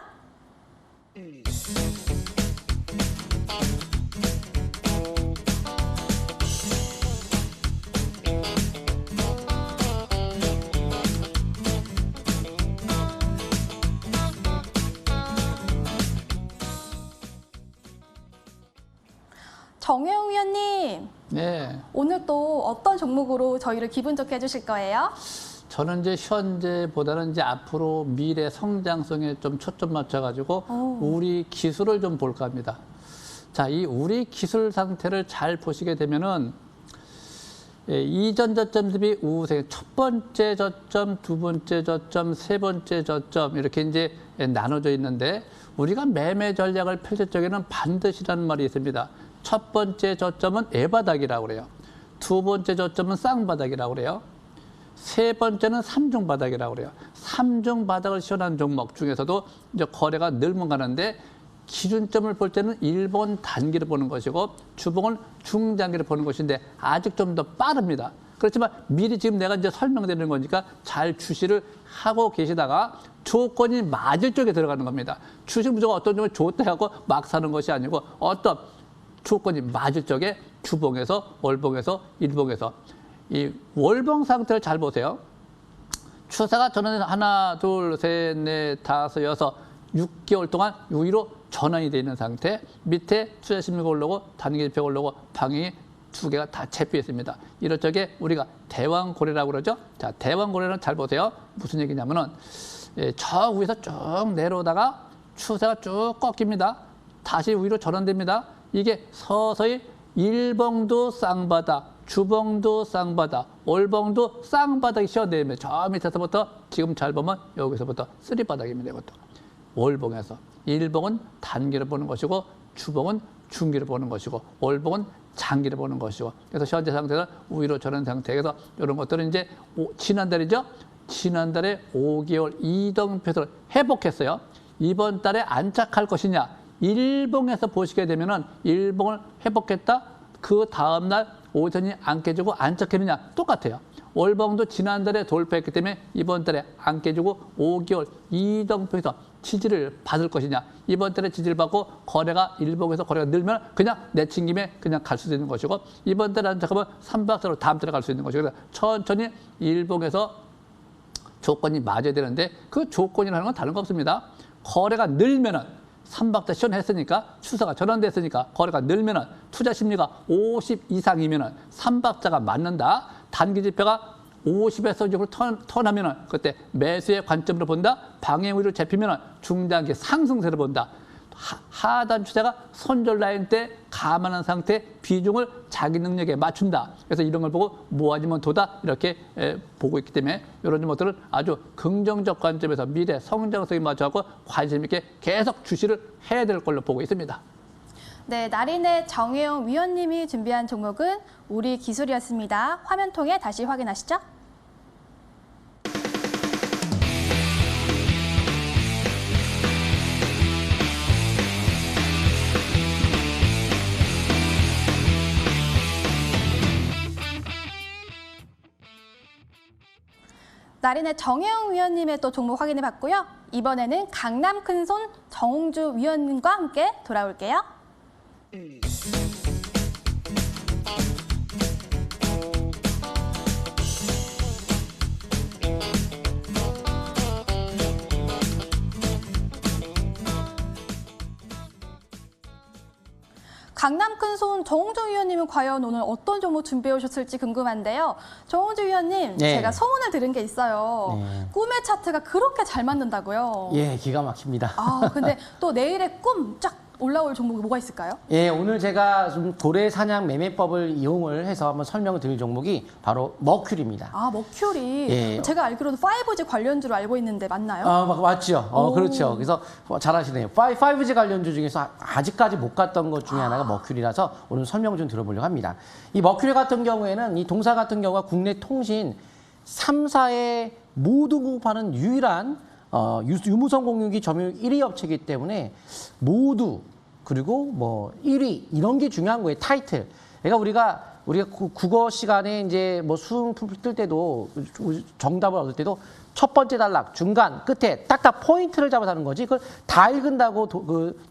Speaker 1: 정혜영 위원님,
Speaker 4: 네.
Speaker 1: 오늘 또 어떤 종목으로 저희를 기분 좋게 해주실 거예요?
Speaker 4: 저는 이제 현재보다는 이제 앞으로 미래 성장성에 좀 초점 맞춰가지고 우리 기술을 좀 볼까 합니다. 자, 이 우리 기술 상태를 잘 보시게 되면은 이전 저점 대비 우세 첫 번째 저점, 두 번째 저점, 세 번째 저점 이렇게 이제 나눠져 있는데 우리가 매매 전략을 펼칠 적에는 반드시라는 말이 있습니다. 첫 번째 저점은 애바닥이라고 그래요. 두 번째 저점은 쌍바닥이라고 그래요. 세 번째는 삼중바닥이라고 그래요. 삼중바닥을 시원한 종목 중에서도 이제 거래가 늘면 가는데 기준점을 볼 때는 일본 단기를 보는 것이고 주봉은 중장기를 보는 것인데 아직 좀 더 빠릅니다. 그렇지만 미리 지금 내가 이제 설명드리는 거니까 잘 주시를 하고 계시다가 조건이 맞을 쪽에 들어가는 겁니다. 주식 무조건 어떤 종을 좋다 하고 막 사는 것이 아니고 어떤 조건이 맞을 쪽에 주봉에서 월봉에서 일봉에서 이 월봉 상태를 잘 보세요. 추세가 저는 하나, 둘, 셋, 넷, 다섯, 여섯, 6개월 동안 위로 전환이 되어 있는 상태. 밑에 투자 심리가 올라오고 단기 지표가 올라오고 방향이 두 개가 다 잡혀 있습니다. 이럴 적에 우리가 대왕고래라고 그러죠. 자, 대왕고래는 잘 보세요. 무슨 얘기냐면은 저 위에서 쭉 내려오다가 추세가 쭉 꺾입니다. 다시 위로 전환됩니다. 이게 서서히 일봉도 쌍바닥, 주봉도 쌍바닥, 월봉도 쌍바닥이 시원되면 저 밑에서부터 지금 잘 보면 여기서부터 쓰리바닥입니다. 이것도 월봉에서 일봉은 단기를 보는 것이고 주봉은 중기를 보는 것이고 월봉은 장기를 보는 것이고 그래서 현재 상태는 위로 전환 상태에서 이런 것들은 이제 지난달이죠. 지난달에 5개월 이동표를 회복했어요. 이번 달에 안착할 것이냐? 일봉에서 보시게 되면은 일봉을 회복했다. 그 다음 날 오전이 안 깨지고 안착했느냐? 똑같아요. 월봉도 지난달에 돌파했기 때문에 이번 달에 안 깨지고 5개월 이동표에서 지지를 받을 것이냐. 이번 달에 지지를 받고 거래가 일봉에서 거래가 늘면 그냥 내친 김에 그냥 갈 수 있는 것이고 이번 달에 안착하면 3박스로 다음 달에 갈 수 있는 것이고 그래서 천천히 일봉에서 조건이 맞아야 되는데 그 조건이라는 건 다른 거 없습니다. 거래가 늘면은 3박자 시원했으니까 추세가 전환됐으니까 거래가 늘면은 투자 심리가 50 이상이면은 3박자가 맞는다. 단기 지표가 50에서 이쪽으로 턴하면은 그때 매수의 관점으로 본다. 방향 위로 잡히면은 중장기 상승세를 본다. 하단 추세가 손절 라인 때 감안한 상태 비중을 자기 능력에 맞춘다. 그래서 이런 걸 보고 모아지면 도다 이렇게 보고 있기 때문에 이런 것들은 아주 긍정적 관점에서 미래 성장성에 맞춰서 관심 있게 계속 주시를 해야 될 걸로 보고 있습니다.
Speaker 1: 네, 나린의 정혜영 위원님이 준비한 종목은 우리 기술이었습니다. 화면 통해 다시 확인하시죠. 나린의 정혜영 위원님의 또 종목 확인해 봤고요. 이번에는 강남 큰손 정홍주 위원님과 함께 돌아올게요. 강남 큰손 정홍주 위원님은 과연 오늘 어떤 종목 준비해 오셨을지 궁금한데요. 정홍주 위원님,
Speaker 3: 네.
Speaker 1: 제가 소문을 들은 게 있어요.
Speaker 3: 네.
Speaker 1: 꿈의 차트가 그렇게 잘 맞는다고요.
Speaker 3: 예, 기가 막힙니다.
Speaker 1: 아, 근데 또 내일의 꿈 쫙 올라올 종목이 뭐가 있을까요?
Speaker 3: 예, 오늘 제가 좀 고래 사냥 매매법을 이용을 해서 한번 설명을 드릴 종목이 바로 머큐리입니다.
Speaker 1: 아, 머큐리.
Speaker 3: 예.
Speaker 1: 제가 알기로는 5G 관련주로 알고 있는데 맞나요?
Speaker 3: 아, 맞죠.
Speaker 1: 오.
Speaker 3: 그렇죠. 그래서 잘하시네요. 5G 관련주 중에서 아직까지 못 갔던 것 중에 하나가 머큐리라서 오늘 설명 좀 들어보려고 합니다. 이 머큐리 같은 경우에는 이 동사 같은 경우가 국내 통신 3사에 모두 공급하는 유일한 유무선 공유기 점유율 1위 업체이기 때문에 모두 그리고 뭐 1위 이런 게 중요한 거예요. 타이틀. 그러니까 우리가 국어 시간에 이제 뭐 수능 뜰 때도 정답을 얻을 때도 첫 번째 단락, 중간, 끝에 딱딱 포인트를 잡아서 하는 거지. 그걸 다 읽는다고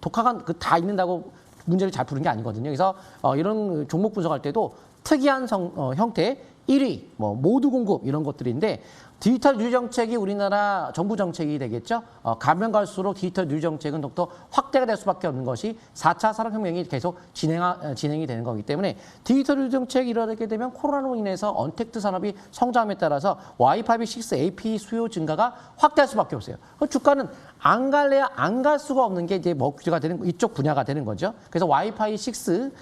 Speaker 3: 독학한 다 읽는다고 문제를 잘 푸는 게 아니거든요. 그래서 이런 종목 분석할 때도 특이한 형태 1위, 뭐 모두 공급 이런 것들인데 디지털 뉴 정책이 우리나라 정부 정책이 되겠죠. 가면 갈수록 디지털 뉴 정책은 더욱더 확대가 될 수밖에 없는 것이 4차 산업혁명이 계속 진행이 되는 거기 때문에 디지털 뉴 정책이 이루어지게 되면 코로나로 인해서 언택트 산업이 성장함에 따라서 와이파이 6 AP 수요 증가가 확대할 수밖에 없어요. 주가는 안 갈래야 안 갈 수가 없는 게 이제 머큐리가 되는 이쪽 분야가 되는 거죠. 그래서 와이파이 6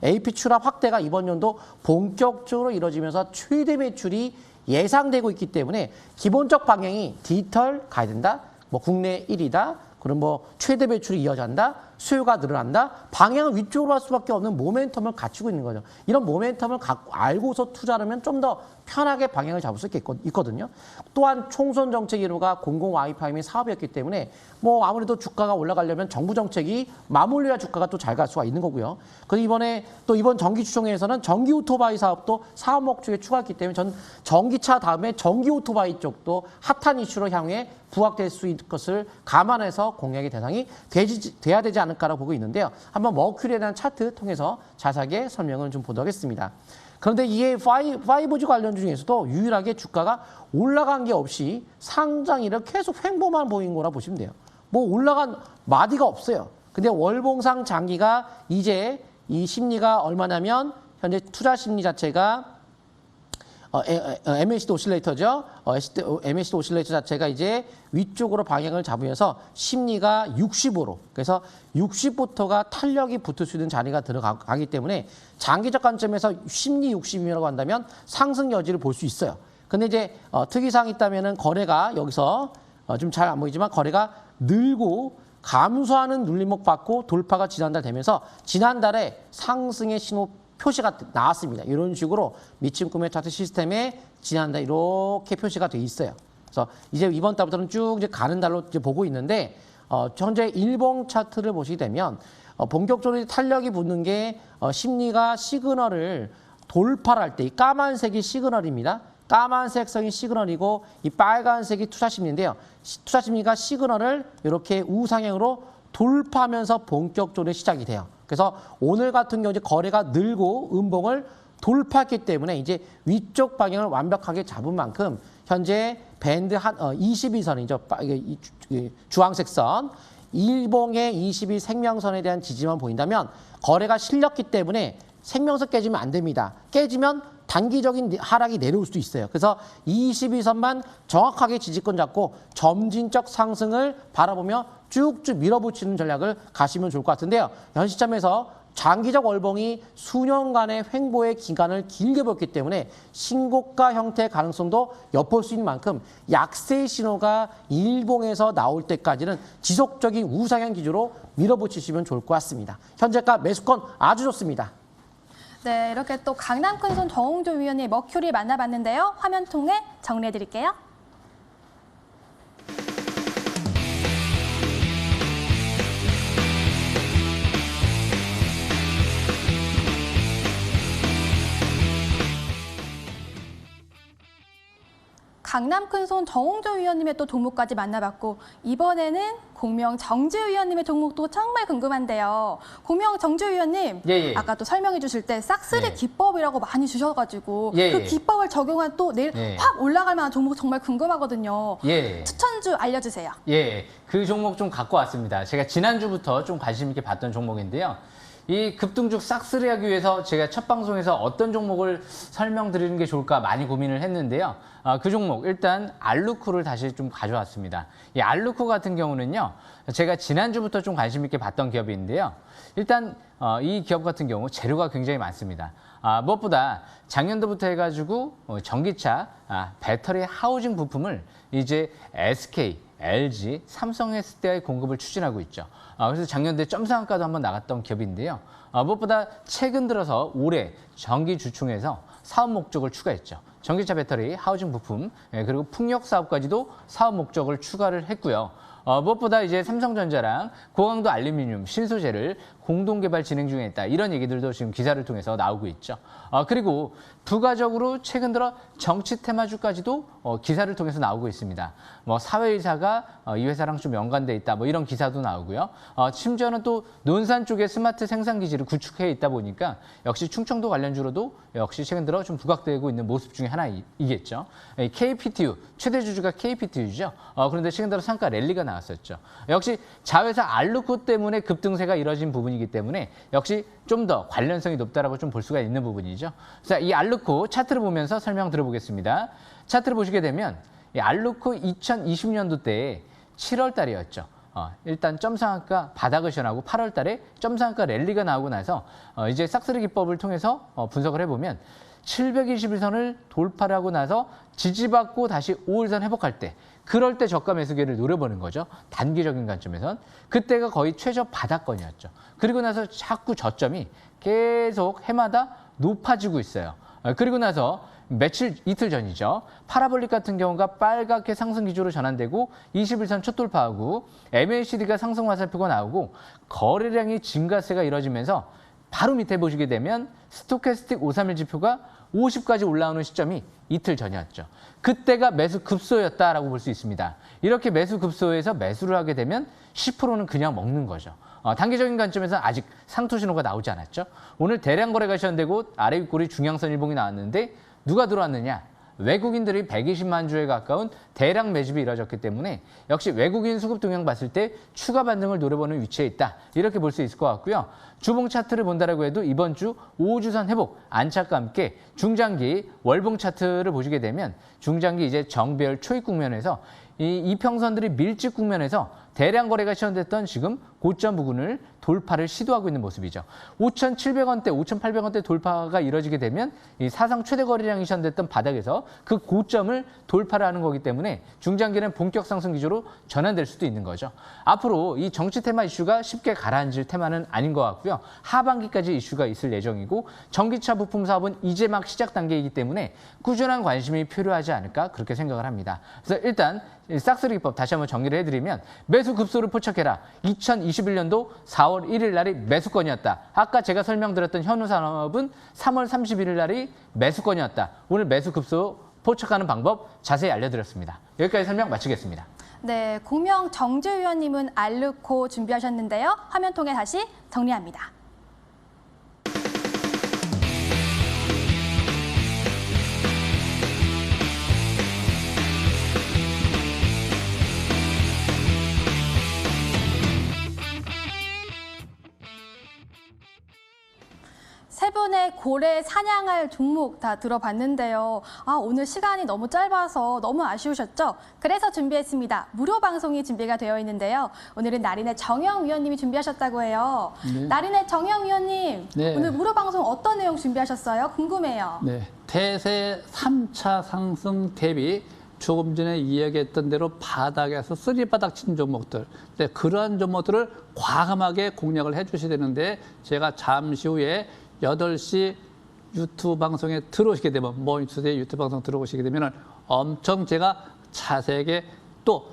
Speaker 3: AP 출하 확대가 이번 연도 본격적으로 이루어지면서 최대 매출이 예상되고 있기 때문에 기본적 방향이 디지털 가야 된다. 뭐 국내 1위다. 그럼 뭐 최대 매출이 이어진다. 수요가 늘어난다. 방향을 위쪽으로 할 수밖에 없는 모멘텀을 갖추고 있는 거죠. 이런 모멘텀을 알고서 투자하면 좀 더 편하게 방향을 잡을 수 있거든요. 또한 총선 정책 1호가 공공 와이파이 및 사업이었기 때문에 뭐 아무래도 주가가 올라가려면 정부 정책이 마무리해야 주가가 또 잘 갈 수가 있는 거고요. 그래서 이번에 또 이번 정기주총회에서는 전기 오토바이 사업도 사업 목적에 추가했기 때문에 전 전기차 다음에 전기 오토바이 쪽도 핫한 이슈로 향후에 부각될 수 있을 것을 감안해서 공략의 대상이 돼야 되지 않을까라고 보고 있는데요. 한번 머큐리에 대한 차트 통해서 자세하게 설명을 좀 보도록 하겠습니다. 그런데 이에 5G 관련 중에서도 유일하게 주가가 올라간 게 없이 상장일을 계속 횡보만 보인 거라 보시면 돼요. 뭐 올라간 마디가 없어요. 근데 월봉상 장기가 이제 이 심리가 얼마냐면 현재 투자 심리 자체가 MACD 오실레이터죠. MACD 오실레이터 자체가 이제 위쪽으로 방향을 잡으면서 심리가 60으로 그래서 60부터가 탄력이 붙을 수 있는 자리가 들어가기 때문에 장기적 관점에서 심리 60이라고 한다면 상승 여지를 볼 수 있어요. 근데 이제 특이사항이 있다면은 거래가 여기서 좀 잘 안 보이지만 거래가 늘고 감소하는 눌림목 받고 돌파가 지난달 되면서 지난달에 상승의 신호 표시가 나왔습니다. 이런 식으로 미침 구매 차트 시스템에 지난달 이렇게 표시가 돼 있어요. 그래서 이제 이번 달부터는 쭉 이제 가는 달로 이제 보고 있는데 현재 일봉 차트를 보시게 되면 본격적으로 탄력이 붙는 게 심리가 시그널을 돌파할 때 이 까만색이 시그널입니다. 까만색성이 시그널이고 이 빨간색이 투자심리인데요. 투자심리가 시그널을 이렇게 우상향으로 돌파하면서 본격적으로 시작이 돼요. 그래서 오늘 같은 경우 이제 거래가 늘고 음봉을 돌파했기 때문에 이제 위쪽 방향을 완벽하게 잡은 만큼 현재 밴드 한 22선이죠. 주황색 선. 일봉의 22 생명선에 대한 지지만 보인다면 거래가 실렸기 때문에 생명선 깨지면 안 됩니다. 깨지면 단기적인 하락이 내려올 수도 있어요. 그래서 22선만 정확하게 지지권 잡고 점진적 상승을 바라보며 쭉쭉 밀어붙이는 전략을 가시면 좋을 것 같은데요. 현 시점에서 장기적 월봉이 수년간의 횡보의 기간을 길게 보였기 때문에 신고가 형태의 가능성도 엿볼 수 있는 만큼 약세 신호가 일봉에서 나올 때까지는 지속적인 우상향 기조로 밀어붙이시면 좋을 것 같습니다. 현재가 매수권 아주 좋습니다.
Speaker 1: 네, 이렇게 또 강남 큰손 정홍조 위원님 머큐리 만나봤는데요. 화면 통해 정리해드릴게요. 강남 큰손 정홍조 위원님의 또 종목까지 만나봤고 이번에는 공명 정지 위원님의 종목도 정말 궁금한데요. 공명 정지 위원님,
Speaker 2: 예.
Speaker 1: 아까 또 설명해 주실 때 싹쓸이
Speaker 2: 예.
Speaker 1: 기법이라고 많이 주셔가지고
Speaker 2: 예.
Speaker 1: 그 기법을 적용한 또 내일
Speaker 2: 예.
Speaker 1: 확 올라갈 만한 종목 정말 궁금하거든요.
Speaker 2: 예.
Speaker 1: 추천주 알려주세요.
Speaker 2: 예, 그 종목 좀 갖고 왔습니다. 제가 지난주부터 좀 관심 있게 봤던 종목인데요. 이 급등주 싹쓸이 하기 위해서 제가 첫 방송에서 어떤 종목을 설명드리는 게 좋을까 많이 고민을 했는데요. 그 종목 일단 알루코를 다시 좀 가져왔습니다. 이 알루코 같은 경우는요. 제가 지난주부터 좀 관심 있게 봤던 기업인데요. 일단 이 기업 같은 경우 재료가 굉장히 많습니다. 무엇보다 작년도부터 해가지고 전기차 배터리 하우징 부품을 이제 SK, LG, 삼성 SDI 공급을 추진하고 있죠. 그래서 작년도에 점상한가도 한번 나갔던 기업인데요. 무엇보다 최근 들어서 올해 정기주총에서 사업 목적을 추가했죠. 전기차 배터리, 하우징 부품, 그리고 풍력 사업까지도 사업 목적을 추가를 했고요. 무엇보다 이제 삼성전자랑 고강도 알루미늄 신소재를 공동 개발 진행 중에 있다. 이런 얘기들도 지금 기사를 통해서 나오고 있죠. 그리고 부가적으로 최근 들어 정치 테마주까지도 기사를 통해서 나오고 있습니다. 뭐 사회이사가 이 회사랑 좀 연관돼 있다. 뭐 이런 기사도 나오고요. 심지어는 또 논산 쪽에 스마트 생산 기지를 구축해 있다 보니까 역시 충청도 관련주로도 역시 최근 들어 좀 부각되고 있는 모습 중에 하나이겠죠. KPTU 최대 주주가 KPTU죠. 그런데 최근 들어 상가 랠리가 나왔었죠. 역시 자회사 알루코 때문에 급등세가 이뤄진 부분이기 때문에 역시 좀 더 관련성이 높다라고 좀 볼 수가 있는 부분이죠. 자, 이 알루코 차트를 보면서 설명 들어보겠습니다. 차트를 보시게 되면 이 알루코 2020년도 때 7월 달이었죠. 일단 점상한가 바닥을 시연하고 8월 달에 점상한가 랠리가 나오고 나서 이제 싹쓸이 기법을 통해서 분석을 해보면 721선을 돌파를 하고 나서 지지받고 다시 5일선 회복할 때 그럴 때 저가 매수기를 노려보는 거죠. 단기적인 관점에선. 그때가 거의 최저 바닥권이었죠. 그리고 나서 자꾸 저점이 계속 해마다 높아지고 있어요. 그리고 나서 이틀 전이죠. 파라볼릭 같은 경우가 빨갛게 상승 기조로 전환되고 21선 첫 돌파하고 MACD가 상승 화살표가 나오고 거래량이 증가세가 이뤄지면서 바로 밑에 보시게 되면 스토캐스틱 531 지표가 50까지 올라오는 시점이 이틀 전이었죠. 그때가 매수 급소였다라고 볼 수 있습니다. 이렇게 매수 급소에서 매수를 하게 되면 10%는 그냥 먹는 거죠. 단기적인 관점에서 아직 상투 신호가 나오지 않았죠. 오늘 대량 거래가 시현되고 아래 윗골이 중앙선 일봉이 나왔는데 누가 들어왔느냐? 외국인들이 120만 주에 가까운 대량 매집이 이뤄졌기 때문에 역시 외국인 수급 동향 봤을 때 추가 반등을 노려보는 위치에 있다. 이렇게 볼 수 있을 것 같고요. 주봉 차트를 본다라고 해도 이번 주 5주선 회복 안착과 함께 중장기 월봉 차트를 보시게 되면 중장기 이제 정배열 초입 국면에서 이 이평선들이 밀집 국면에서 대량 거래가 시현됐던 지금 고점 부근을 돌파를 시도하고 있는 모습이죠. 5,700원대, 5,800원대 돌파가 이뤄지게 되면 이 사상 최대 거래량이 시현됐던 바닥에서 그 고점을 돌파를 하는 거기 때문에 중장기는 본격 상승 기조로 전환될 수도 있는 거죠. 앞으로 이 정치 테마 이슈가 쉽게 가라앉을 테마는 아닌 것 같고요. 하반기까지 이슈가 있을 예정이고 전기차 부품 사업은 이제 막 시작 단계이기 때문에 꾸준한 관심이 필요하지 않을까 그렇게 생각을 합니다. 그래서 일단 싹쓸이 기법 다시 한번 정리를 해드리면 매수 급소를 포착해라. 2021년도 4월 1일 날이 매수권이었다. 아까 제가 설명드렸던 현우산업은 3월 31일 날이 매수권이었다. 오늘 매수 급소 포착하는 방법 자세히 알려드렸습니다. 여기까지 설명 마치겠습니다.
Speaker 1: 네, 공명 정주위원님은 알루코 준비하셨는데요. 화면 통해 다시 정리합니다. 세 분의 고래 사냥할 종목 다 들어봤는데요. 오늘 시간이 너무 짧아서 너무 아쉬우셨죠? 그래서 준비했습니다. 무료 방송이 준비가 되어 있는데요. 오늘은 나린의 정영 위원님이 준비하셨다고 해요.
Speaker 4: 네.
Speaker 1: 나린의 정영 위원님,
Speaker 4: 네.
Speaker 1: 오늘 무료 방송 어떤 내용 준비하셨어요? 궁금해요.
Speaker 4: 네, 대세 3차 상승 대비 조금 전에 이야기했던 대로 바닥에서 쓰리바닥 친 종목들, 네, 그러한 종목들을 과감하게 공략을 해주셔야 되는데 제가 잠시 후에 8시 유튜브 방송에 들어오시게 되면 모닝투데이 유튜브 방송 들어오시게 되면 엄청 제가 자세하게 또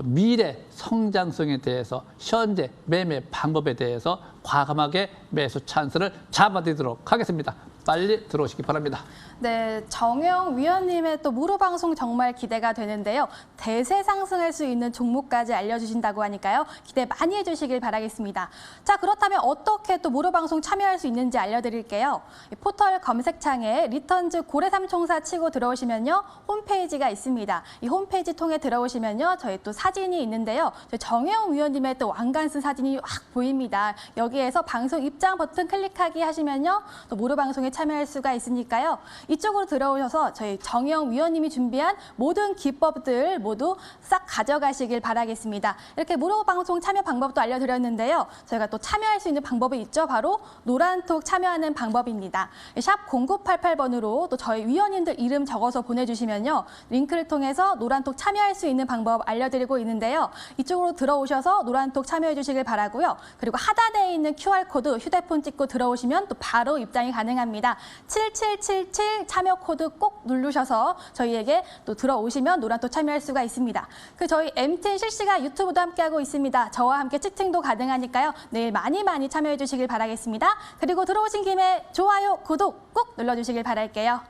Speaker 4: 미래 성장성에 대해서 현재 매매 방법에 대해서 과감하게 매수 찬스를 잡아드리도록 하겠습니다. 빨리 들어오시기 바랍니다.
Speaker 1: 네, 정영 위원님의 또 무료 방송 정말 기대가 되는데요. 대세 상승할 수 있는 종목까지 알려주신다고 하니까요. 기대 많이 해주시길 바라겠습니다. 자, 그렇다면 어떻게 또 무료 방송 참여할 수 있는지 알려드릴게요. 이 포털 검색창에 리턴즈 고래삼총사 치고 들어오시면요. 홈페이지가 있습니다. 이 홈페이지 통해 들어오시면요. 저희 또 사진이 있는데요. 저희 정영 위원님의 또 왕관스 사진이 확 보입니다. 여기에서 방송 입장 버튼 클릭하기 하시면요. 또 무료 방송에 참여할 수가 있으니까요. 이쪽으로 들어오셔서 저희 정영 위원님이 준비한 모든 기법들 모두 싹 가져가시길 바라겠습니다. 이렇게 무료 방송 참여 방법도 알려드렸는데요. 저희가 또 참여할 수 있는 방법이 있죠. 바로 노란톡 참여하는 방법입니다. 샵 0988번으로 또 저희 위원님들 이름 적어서 보내주시면요. 링크를 통해서 노란톡 참여할 수 있는 방법 알려드리고 있는데요. 이쪽으로 들어오셔서 노란톡 참여해 주시길 바라고요. 그리고 하단에 있는 있는 QR코드 휴대폰 찍고 들어오시면 또 바로 입장이 가능합니다. 7777 참여 코드 꼭 누르셔서 저희에게 또 들어오시면 노란톡 참여할 수가 있습니다. 그 저희 MTN 실시간 유튜브도 함께하고 있습니다. 저와 함께 채팅도 가능하니까요. 내일 많이 참여해 주시길 바라겠습니다. 그리고 들어오신 김에 좋아요, 구독 꼭 눌러주시길 바랄게요.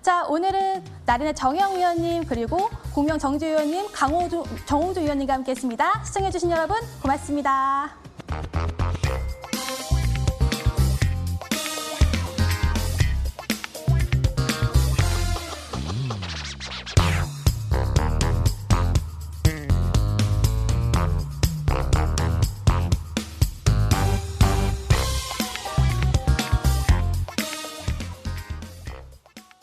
Speaker 1: 자, 오늘은 나른의 정영 위원님 그리고 공명 정주 위원님, 정호주 위원님과 함께했습니다. 시청해주신 여러분 고맙습니다.